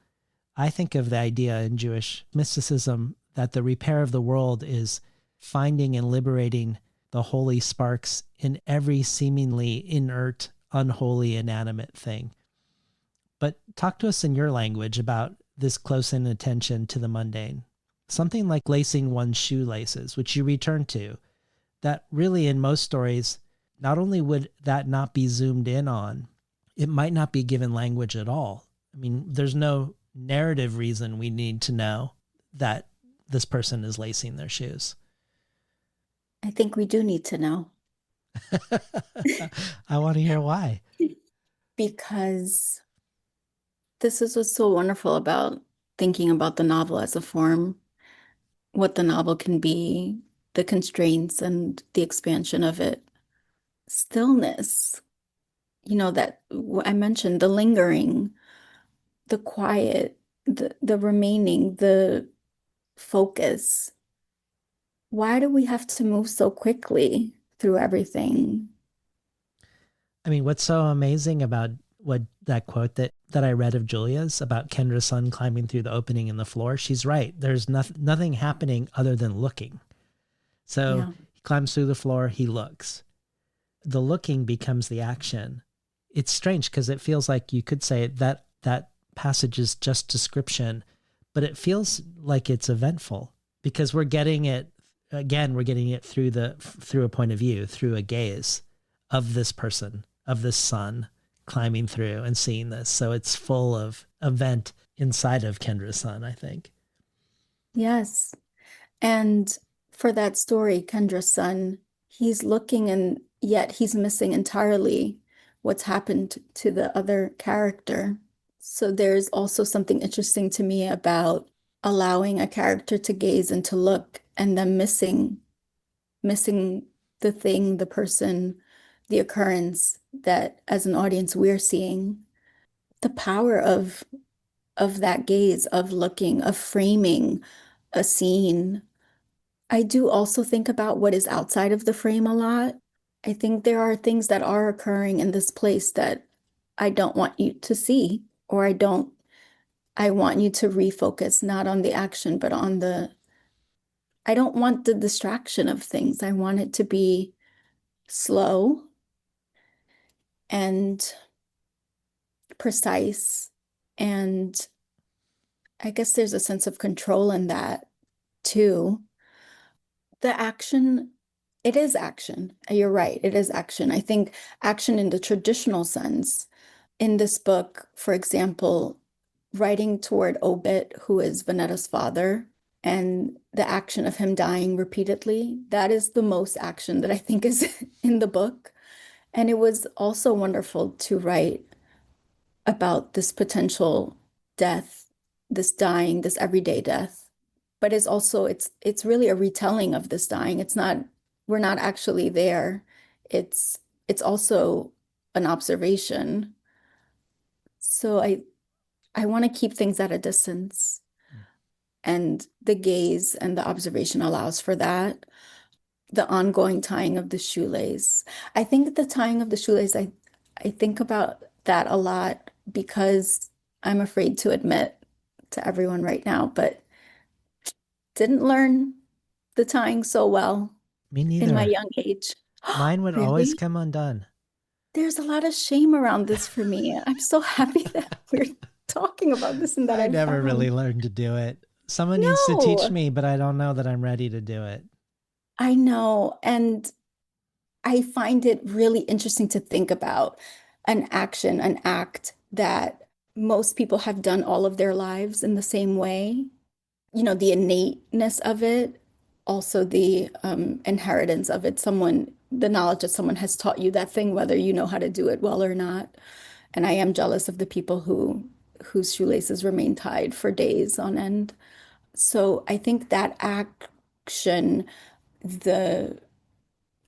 I think of the idea in Jewish mysticism that the repair of the world is finding and liberating the holy sparks in every seemingly inert, unholy, inanimate thing. But talk to us in your language about this close-in attention to the mundane. Something like lacing one's shoelaces, which you return to, that really in most stories, not only would that not be zoomed in on, it might not be given language at all. I mean, there's no narrative reason we need to know that this person is lacing their shoes. I think we do need to know. I want to hear why. Because this is what's so wonderful about thinking about the novel as a form, what the novel can be, the constraints and the expansion of it. Stillness, that I mentioned, the lingering, the quiet, the remaining, the focus. Why do we have to move so quickly through everything. I mean, what's so amazing about what that quote that I read of Julia's about Kendra's son climbing through the opening in the floor, she's right. There's nothing happening other than looking. So Yeah. he climbs through the floor, he looks. The looking becomes the action. It's strange because it feels like you could say that passage is just description, but it feels like it's eventful because we're getting it through a point of view, through a gaze of this person, of this son climbing through and seeing this. So it's full of event inside of Kendra's son, I think. Yes. And for that story, Kendra's son, he's looking and yet he's missing entirely what's happened to the other character. So there's also something interesting to me about allowing a character to gaze and to look and then missing the thing, the person, the occurrence that as an audience we're seeing. The power of that gaze, of looking, of framing a scene. I do also think about what is outside of the frame a lot. I think there are things that are occurring in this place that I don't want you to see, or I want you to refocus not on the action, but on I don't want the distraction of things. I want it to be slow and precise. And I guess there's a sense of control in that too. The action, it is action. You're right, it is action. I think action in the traditional sense. In this book, for example, writing toward Obit, who is Vanetta's father, and the action of him dying repeatedly, that is the most action that I think is in the book. And it was also wonderful to write about this potential death, this dying, this everyday death. But it's really a retelling of this dying. We're not actually there. It's also an observation. So I want to keep things at a distance. And the gaze and the observation allows for that. The ongoing tying of the shoelace. I think the tying of the shoelace, I think about that a lot because I'm afraid to admit to everyone right now, but didn't learn the tying so well Me in my neither. young age. Mine would always Really? come undone. There's a lot of shame around this for me. I'm so happy that we're talking about this and that I I never really found. learned to do it. Someone needs to teach No, me, but I don't know that I'm ready to do it. I know. And I find it really interesting to think about an action, an act that most people have done all of their lives in the same way. You know, the innateness of it, also the inheritance of it. The knowledge that someone has taught you that thing, whether you know how to do it well or not. And I am jealous of the people whose shoelaces remain tied for days on end. So I think that action, the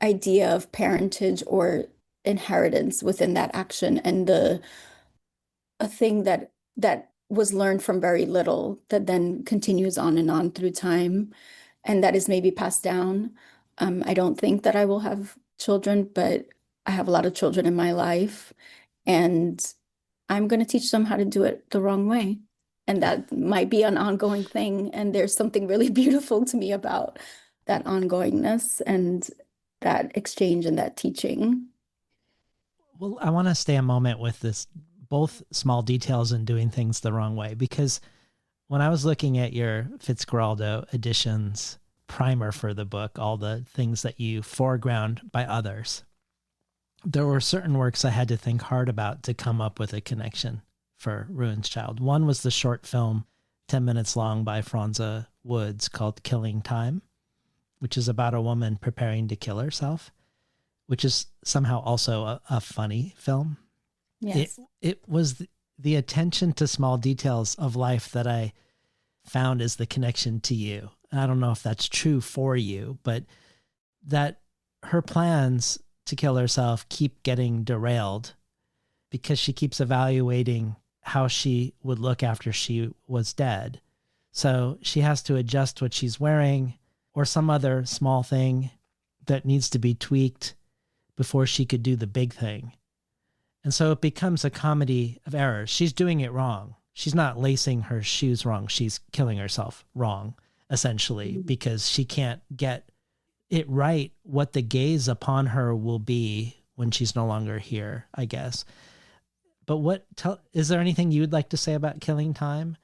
idea of parentage or inheritance within that action, and a thing that was learned from very little that then continues on and on through time, and that is maybe passed down. I don't think that I will have children, but I have a lot of children in my life, and I'm going to teach them how to do it the wrong way. And that might be an ongoing thing. And there's something really beautiful to me about that ongoingness and that exchange and that teaching. Well, I want to stay a moment with this, both small details and doing things the wrong way, because when I was looking at your Fitzcarraldo editions primer for the book, all the things that you foreground by others, there were certain works I had to think hard about to come up with a connection for Ruin's Child. One was the short film, 10 minutes long, by Franza Woods called Killing Time, which is about a woman preparing to kill herself, which is somehow also a funny film. Yes. It was the attention to small details of life that I found as the connection to you. And I don't know if that's true for you, but that her plans to kill herself keep getting derailed because she keeps evaluating how she would look after she was dead. So she has to adjust what she's wearing or some other small thing that needs to be tweaked before she could do the big thing. And so it becomes a comedy of errors. She's doing it wrong. She's not lacing her shoes wrong. She's killing herself wrong, essentially, because she can't get it right what the gaze upon her will be when she's no longer here, I guess. But is there anything you'd like to say about Killing Time?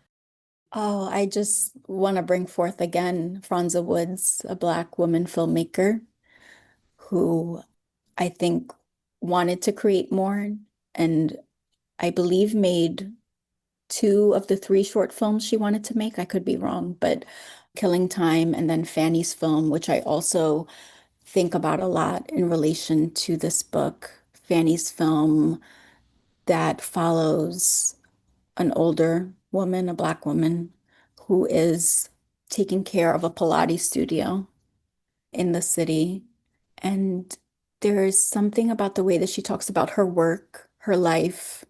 Oh, I just want to bring forth again Franza Woods, a Black woman filmmaker who I think wanted to create more, and I believe made 2 of the 3 short films she wanted to make. I could be wrong, but Killing Time and then Fanny's film, which I also think about a lot in relation to this book. Fanny's film that follows an older woman, a Black woman, who is taking care of a Pilates studio in the city. And there is something about the way that she talks about her work, her life,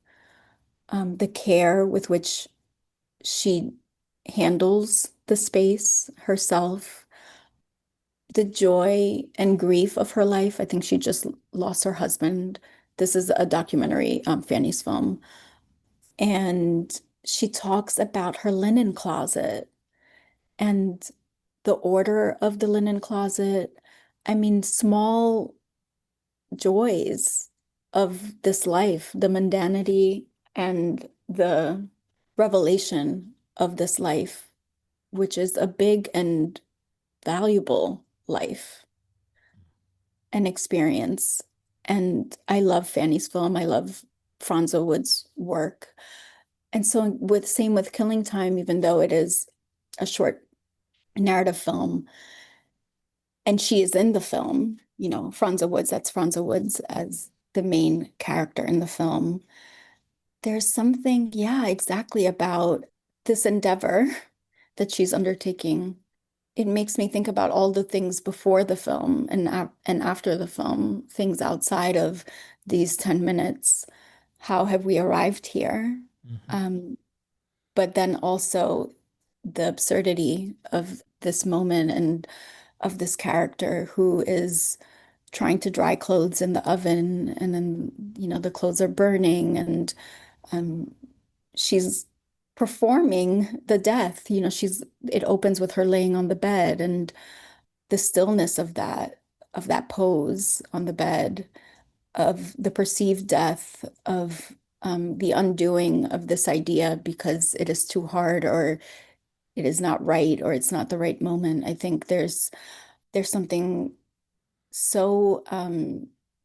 the care with which she handles the space herself, the joy and grief of her life. I think she just lost her husband. This is a documentary, Fanny's film. And she talks about her linen closet and the order of the linen closet. I mean, small joys of this life, the mundanity and the revelation of this life, which is a big and valuable life and experience. And I love Fanny's film. I love Franza Wood's work. And so same with Killing Time, even though it is a short narrative film, and she is in the film, Franza Woods, that's Franza Woods as the main character in the film. There's something, yeah, exactly about this endeavor that she's undertaking. It makes me think about all the things before the film and after the film, things outside of these 10 minutes. How have we arrived here? But then also the absurdity of this moment and of this character who is trying to dry clothes in the oven, and then, the clothes are burning, and she's performing the death. It opens with her laying on the bed and the stillness of that pose on the bed, of the perceived death, of the undoing of this idea because it is too hard, or it is not right, or it's not the right moment. I think there's something so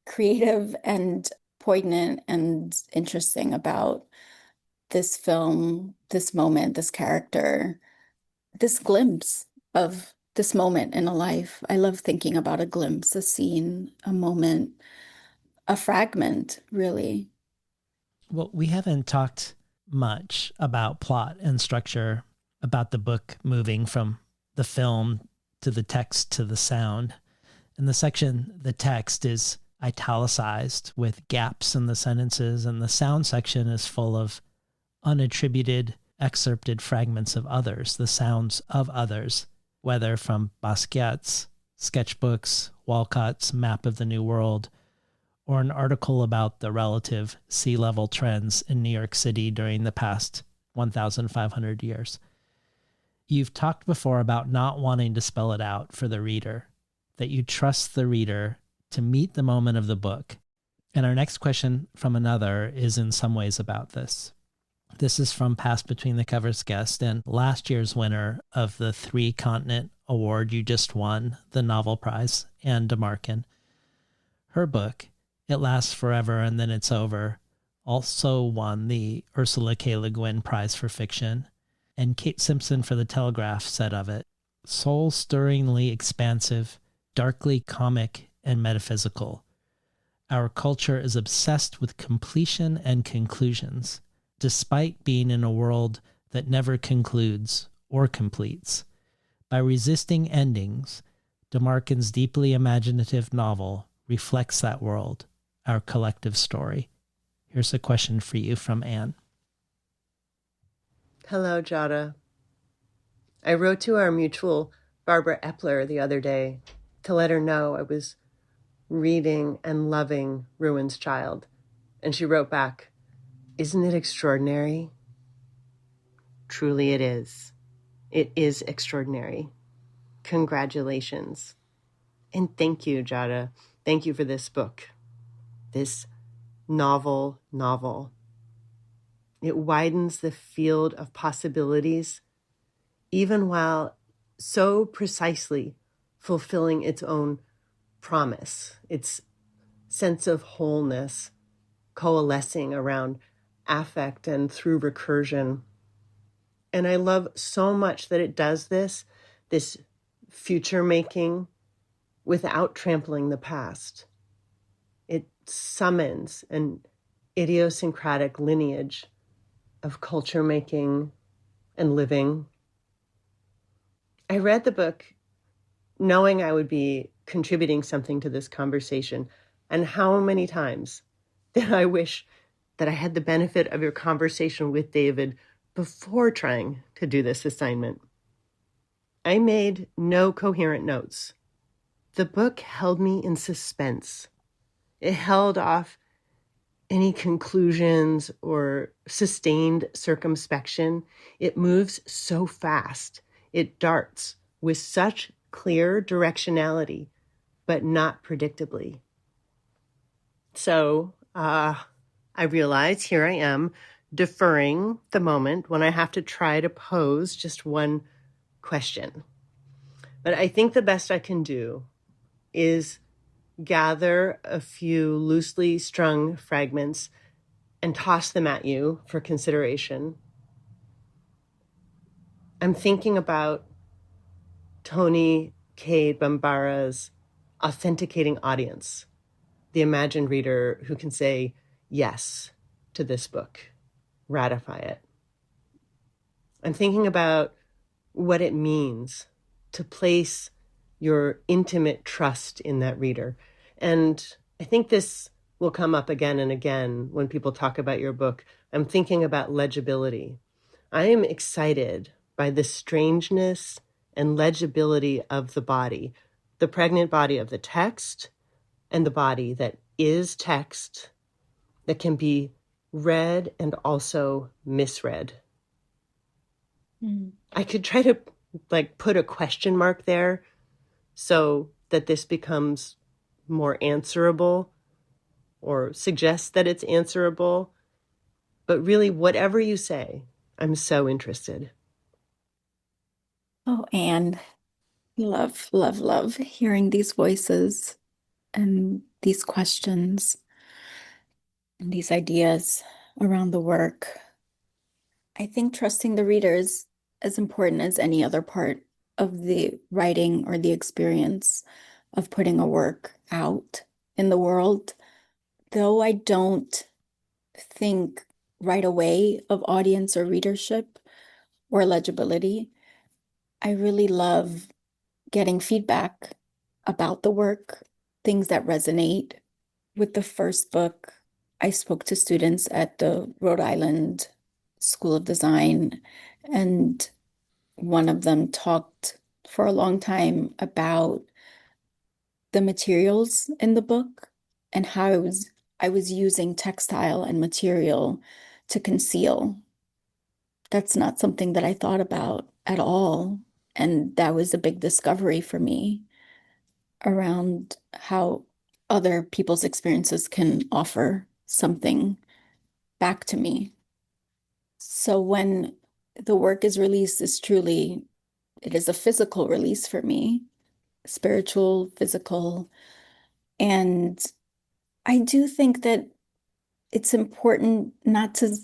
creative and poignant and interesting about this film, this moment, this character, this glimpse of this moment in a life. I love thinking about a glimpse, a scene, a moment, a fragment, really. Well, we haven't talked much about plot and structure, about the book moving from the film to the text to the sound. In the section, the text is italicized with gaps in the sentences, and the sound section is full of unattributed, excerpted fragments of others, the sounds of others, whether from Basquiat's sketchbooks, Walcott's Map of the New World, or an article about the relative sea level trends in New York City during the past 1,500 years. You've talked before about not wanting to spell it out for the reader, that you trust the reader to meet the moment of the book. And our next question from another is in some ways about this. This is from Pass Between the Covers guest and last year's winner of the 3-continent award you just won, the Novel Prize, Anne DeMarkin. Her book, It Lasts Forever and Then It's Over, also won the Ursula K. Le Guin Prize for Fiction. And Kate Simpson for The Telegraph said of it, soul-stirringly expansive, darkly comic and metaphysical. Our culture is obsessed with completion and conclusions, despite being in a world that never concludes or completes. By resisting endings, DeMarkin's deeply imaginative novel reflects that world, our collective story. Here's a question for you from Anne. Hello, Giada. I wrote to our mutual Barbara Epler the other day to let her know I was reading and loving Ruin's Child. And she wrote back, "Isn't it extraordinary?" Truly it is. It is extraordinary. Congratulations. And thank you, Giada. Thank you for this book, this novel. It widens the field of possibilities, even while so precisely fulfilling its own promise, its sense of wholeness, coalescing around affect and through recursion. And I love so much that it does this future making without trampling the past. It summons an idiosyncratic lineage of culture making and living. I read the book knowing I would be contributing something to this conversation. And how many times did I wish that I had the benefit of your conversation with David before trying to do this assignment. I made no coherent notes. The book held me in suspense. It held off any conclusions or sustained circumspection. It moves so fast. It darts with such clear directionality, but not predictably. So I realize here I am deferring the moment when I have to try to pose just one question. But I think the best I can do is gather a few loosely strung fragments and toss them at you for consideration. I'm thinking about Toni Cade Bambara's authenticating audience, the imagined reader who can say yes to this book, ratify it. I'm thinking about what it means to place your intimate trust in that reader. And I think this will come up again and again when people talk about your book. I'm thinking about legibility. I am excited by the strangeness and legibility of the body, the pregnant body of the text and the body that is text that can be read and also misread. I could try to put a question mark there so that this becomes more answerable or suggests that it's answerable. But really, whatever you say, I'm so interested. Oh, Anne, love hearing these voices and these questions and these ideas around the work. I think trusting the reader is as important as any other part of the writing or the experience of putting a work out in the world. Though I don't think right away of audience or readership or legibility, I really love getting feedback about the work, things that resonate. With the first book, I spoke to students at the Rhode Island School of Design, and one of them talked for a long time about the materials in the book and how I was using textile and material to conceal. That's not something that I thought about at all. And that was a big discovery for me around how other people's experiences can offer something back to me. So when the work is released, it is a physical release for me, spiritual, physical. And I do think that it's important not to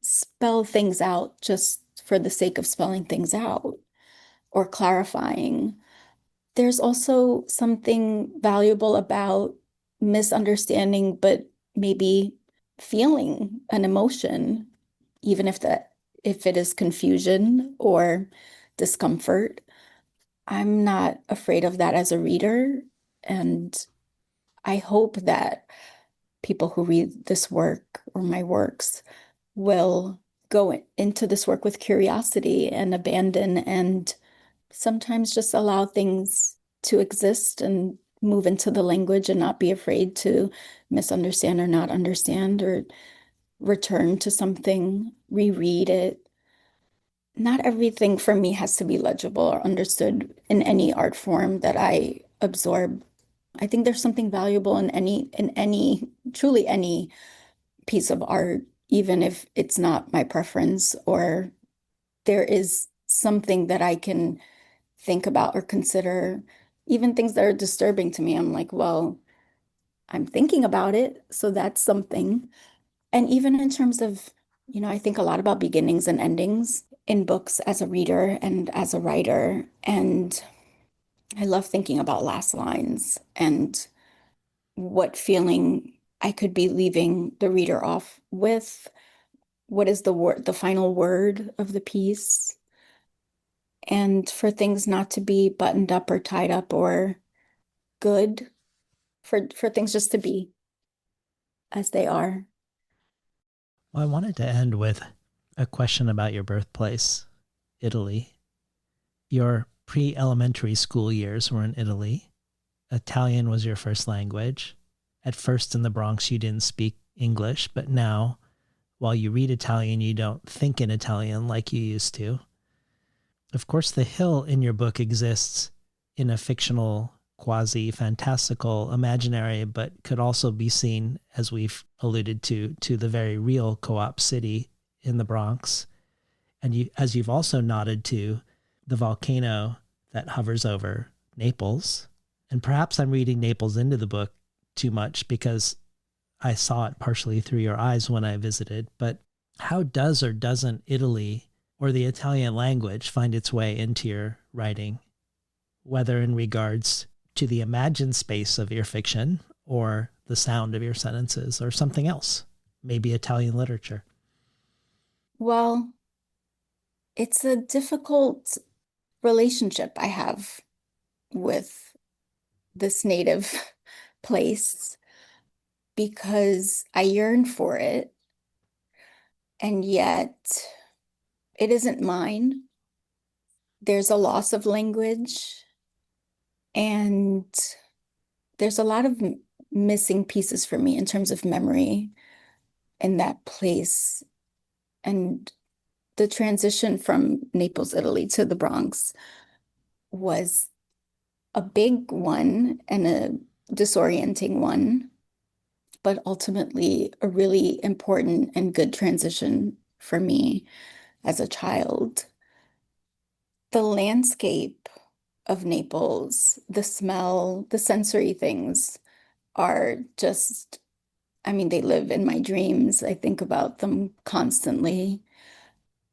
spell things out just for the sake of spelling things out or clarifying. There's also something valuable about misunderstanding, but maybe feeling an emotion, even if it is confusion or discomfort. I'm not afraid of that as a reader, and I hope that people who read this work or my works will go into this work with curiosity and abandon and sometimes just allow things to exist and move into the language and not be afraid to misunderstand or not understand or return to something, reread it. Not everything for me has to be legible or understood in any art form that I absorb. I think there's something valuable in truly any piece of art, even if it's not my preference or there is something that I can think about or consider, even things that are disturbing to me. I'm like, well, I'm thinking about it, so that's something. And even in terms of, I think a lot about beginnings and endings in books as a reader and as a writer. And I love thinking about last lines and what feeling I could be leaving the reader off with. What is the final word of the piece? And for things not to be buttoned up or tied up or good, for things just to be as they are. Well, I wanted to end with a question about your birthplace, Italy. Your pre-elementary school years were in Italy. Italian was your first language. At first in the Bronx, you didn't speak English, but now, while you read Italian, you don't think in Italian like you used to. Of course, the hill in your book exists in a fictional, quasi-fantastical imaginary, but could also be seen, as we've alluded to the very real co-op city in the Bronx. And as you've also nodded to, the volcano that hovers over Naples. And perhaps I'm reading Naples into the book too much because I saw it partially through your eyes when I visited. But how does or doesn't Italy or the Italian language find its way into your writing, whether in regards to the imagined space of your fiction or the sound of your sentences or something else, maybe Italian literature? Well, it's a difficult relationship I have with this native place because I yearn for it, and yet it isn't mine. There's a loss of language, and there's a lot of missing pieces for me in terms of memory in that place. And the transition from Naples, Italy to the Bronx was a big one and a disorienting one, but ultimately a really important and good transition for me as a child. The landscape of Naples, the smell, the sensory things are just, they live in my dreams. I think about them constantly.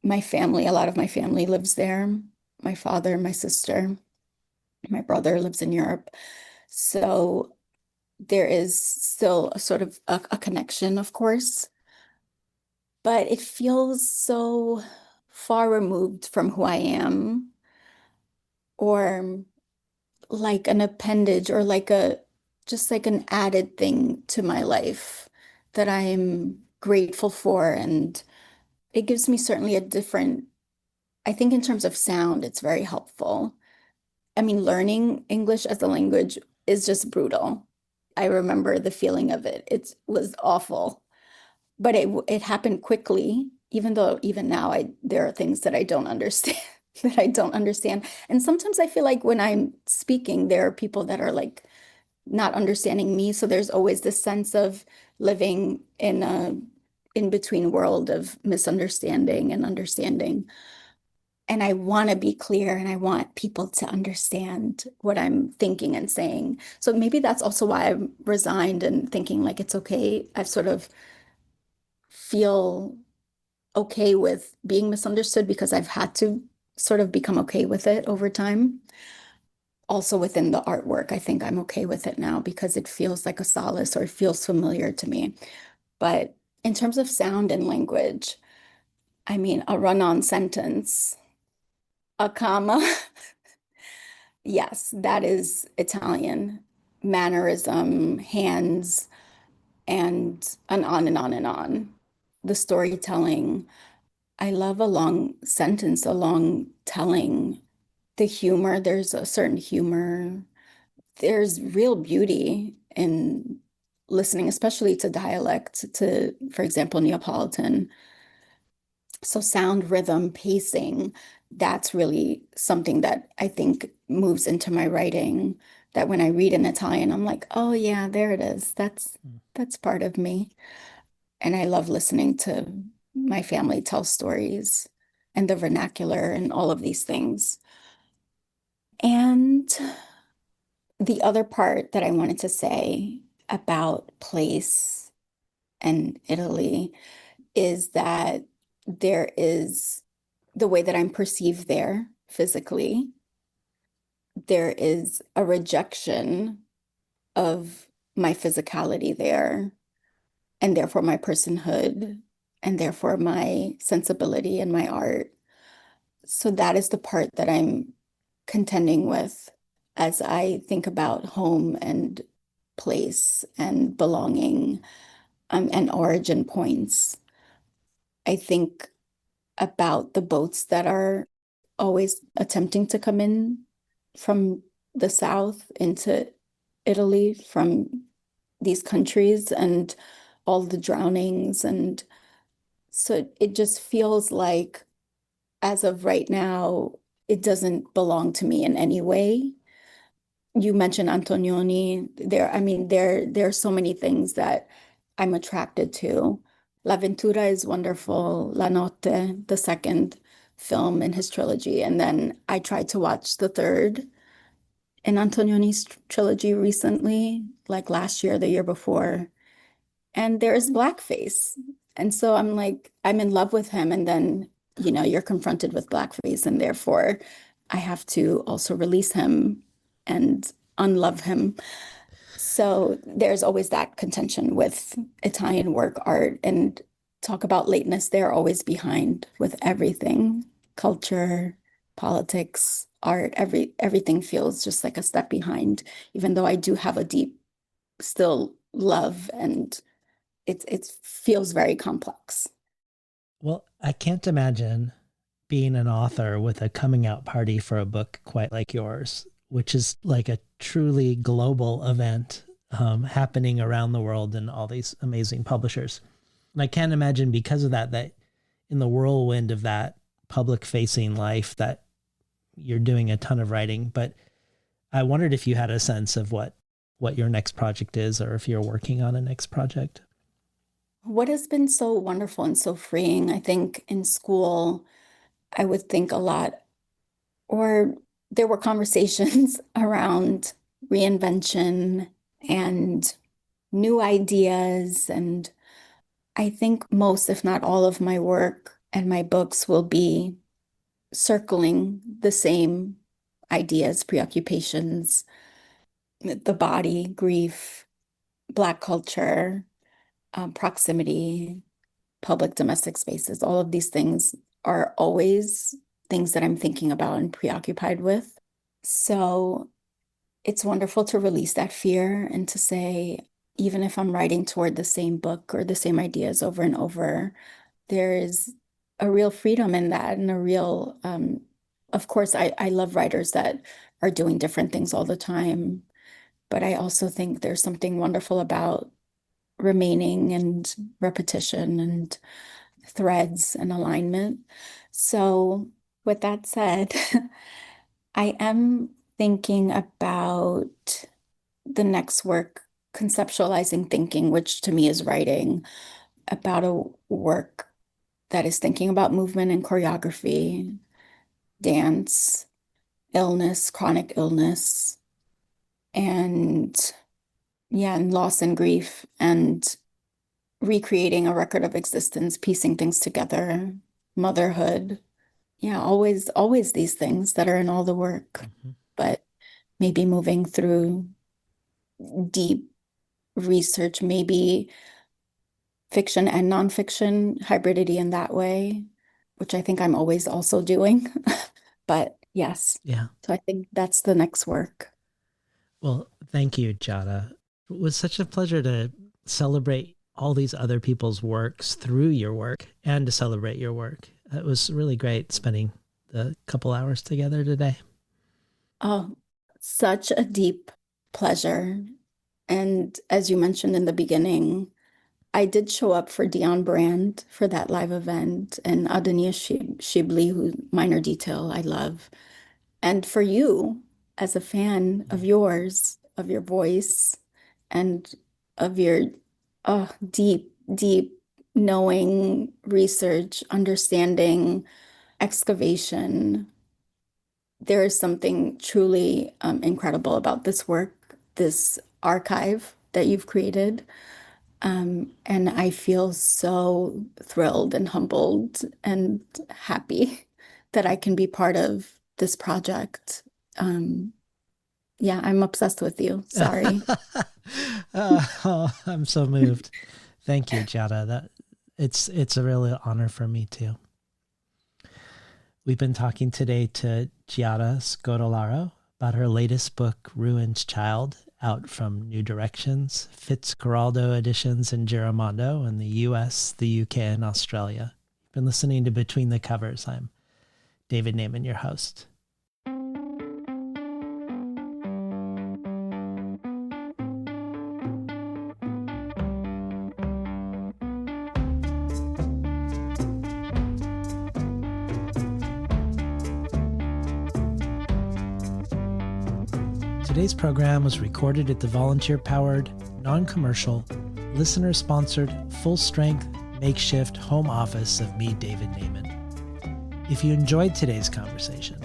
My family, a lot of my family lives there. My father, my sister, my brother lives in Europe. So there is still a sort of a connection, of course, but it feels so far removed from who I am, or like an appendage, or just like an added thing to my life that I'm grateful for. And it gives me certainly I think in terms of sound, it's very helpful. Learning English as a language is just brutal. I remember the feeling of it. It was awful, but it happened quickly, even though even now there are things that I don't understand that I don't understand. And sometimes I feel like when I'm speaking, there are people that are like not understanding me. So there's always this sense of living in a in between world of misunderstanding and understanding. And I want to be clear and I want people to understand what I'm thinking and saying. So maybe that's also why I'm resigned and thinking like it's okay. I've sort of feel okay with being misunderstood because I've had to sort of become okay with it over time. Also within the artwork, I think I'm okay with it now because it feels like a solace or it feels familiar to me. But in terms of sound and language, a run-on sentence, a comma, yes, that is Italian. Mannerism, hands, and on and on and on. The storytelling. I love a long sentence, a long telling. The humor, there's a certain humor. there's real beauty in listening, especially to dialect, to, for example, Neapolitan. So sound, rhythm, pacing, that's really something that I think moves into my writing. That when I read in Italian, I'm like, oh yeah, there it is. That's part of me. And I love listening to my family tell stories and the vernacular and all of these things. And the other part that I wanted to say about place and Italy is that there is the way that I'm perceived there physically, there is a rejection of my physicality there, and therefore my personhood, and therefore my sensibility and my art. So that is the part that I'm contending with as I think about home and place and belonging, and origin points. I think about the boats that are always attempting to come in from the south into Italy from these countries and all the drownings. And so it just feels like, as of right now, it doesn't belong to me in any way. You mentioned Antonioni. There are so many things that I'm attracted to. La Ventura is wonderful. La Notte, the second film in his trilogy. And then I tried to watch the third in Antonioni's trilogy recently, like last year, the year before. And there is blackface. And so I'm like, I'm in love with him. And then, you're confronted with blackface, and therefore I have to also release him and unlove him. So there's always that contention with Italian work art, and talk about lateness. They're always behind with everything, culture, politics, art, everything feels just like a step behind, even though I do have a deep still love, and it feels very complex. Well, I can't imagine being an author with a coming out party for a book quite like yours, which is like a truly global event happening around the world and all these amazing publishers. And I can't imagine, because of that, that in the whirlwind of that public facing life, that you're doing a ton of writing. But I wondered if you had a sense of what your next project is, or if you're working on a next project. What has been so wonderful and so freeing, I think in school, I would think a lot, or there were conversations around reinvention and new ideas. And I think most, if not all, of my work and my books will be circling the same ideas, preoccupations, the body, grief, Black culture, proximity, public domestic spaces. All of these things are always things that I'm thinking about and preoccupied with. So it's wonderful to release that fear and to say, even if I'm writing toward the same book or the same ideas over and over, there is a real freedom in that, and a real, of course, I love writers that are doing different things all the time. But I also think there's something wonderful about remaining and repetition and threads and alignment. So, with that said, I am thinking about the next work, conceptualizing thinking, which to me is writing, about a work that is thinking about movement and choreography, dance, illness, chronic illness, and yeah, and loss and grief, and recreating a record of existence, piecing things together, motherhood. Yeah, always these things that are in all the work, but maybe moving through deep research, maybe fiction and nonfiction, hybridity in that way, which I think I'm always also doing. But yes, Yeah. so I think that's the next work. Well, thank you, Giada. It was such a pleasure to celebrate all these other people's works through your work, and to celebrate your work. It was really great spending the couple hours together today. Oh, such a deep pleasure. And as you mentioned in the beginning, I did show up for Dionne Brand for that live event, and Adania Shibli, who Minor Detail I love. And for you, as a fan of yours, of your voice, and of your deep, deep knowing, research, understanding, excavation, there is something truly incredible about this work, this archive that you've created. And I feel so thrilled and humbled and happy that I can be part of this project. Yeah, I'm obsessed with you. Sorry. I'm so moved. Thank you, Giada. It's a real honor for me too. We've been talking today to Giada Scodellaro about her latest book, Ruined Child, out from New Directions, Fitzcarraldo editions in Giramondo in the US, the UK, and Australia. You've been listening to Between the Covers. I'm David Naiman, your host. Today's program was recorded at the volunteer-powered, non-commercial, listener-sponsored, full-strength, makeshift home office of me, David Naiman. If you enjoyed today's conversation,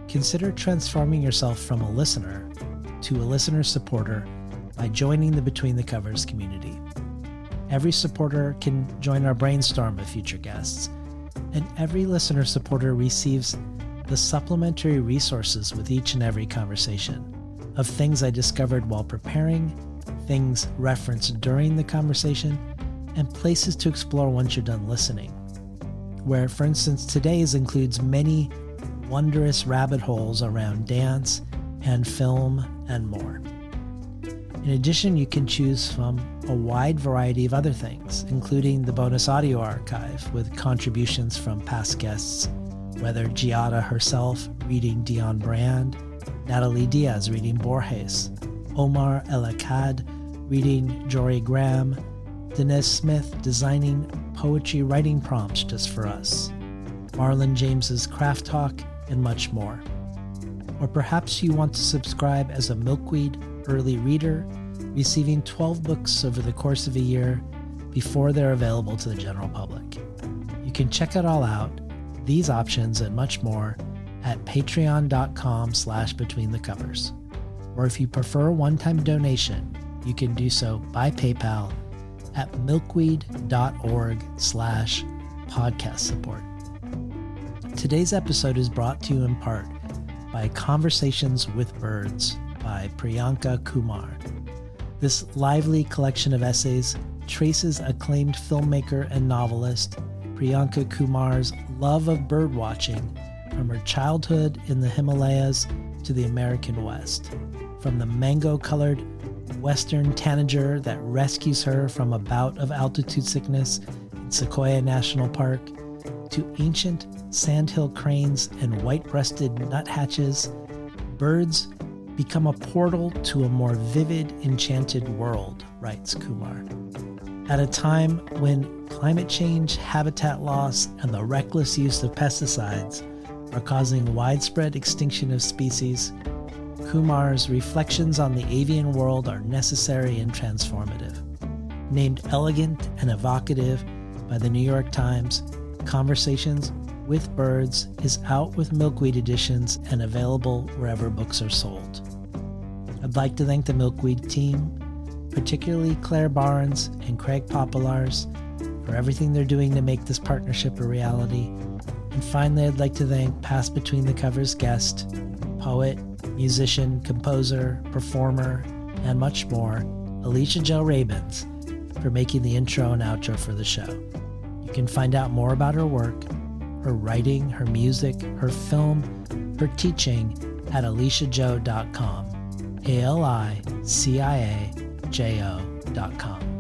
consider transforming yourself from a listener to a listener supporter by joining the Between the Covers community. Every supporter can join our brainstorm of future guests, and every listener supporter receives the supplementary resources with each and every conversation of things I discovered while preparing, things referenced during the conversation, and places to explore once you're done listening. Where, for instance, today's includes many wondrous rabbit holes around dance and film and more. In addition, you can choose from a wide variety of other things, including the bonus audio archive with contributions from past guests, whether Giada herself reading Dionne Brand, Natalie Diaz reading Borges, Omar El Akkad reading Jory Graham, Dinesh Smith designing poetry writing prompts just for us, Marlon James's Craft Talk, and much more. Or perhaps you want to subscribe as a Milkweed early reader, receiving 12 books over the course of a year before they're available to the general public. You can check it all out, these options and much more, at patreon.com/betweenthecovers. Or if you prefer a one-time donation, you can do so by PayPal at milkweed.org/podcast support. Today's episode is brought to you in part by Conversations with Birds by Priyanka Kumar. This lively collection of essays traces acclaimed filmmaker and novelist Priyanka Kumar's love of birdwatching from her childhood in the Himalayas to the American West, from the mango-colored western tanager that rescues her from a bout of altitude sickness in Sequoia National Park, to ancient sandhill cranes and white-breasted nuthatches, birds become a portal to a more vivid, enchanted world, writes Kumar. At a time when climate change, habitat loss, and the reckless use of pesticides are causing widespread extinction of species, Kumar's reflections on the avian world are necessary and transformative. Named elegant and evocative by the New York Times, Conversations with Birds is out with Milkweed editions and available wherever books are sold. I'd like to thank the Milkweed team, particularly Claire Barnes and Craig Popolars, for everything they're doing to make this partnership a reality. And finally, I'd like to thank past Between the Covers guest, poet, musician, composer, performer, and much more, Alicia Jo Rabins, for making the intro and outro for the show. You can find out more about her work, her writing, her music, her film, her teaching at aliciajo.com, ALICIAJO.com.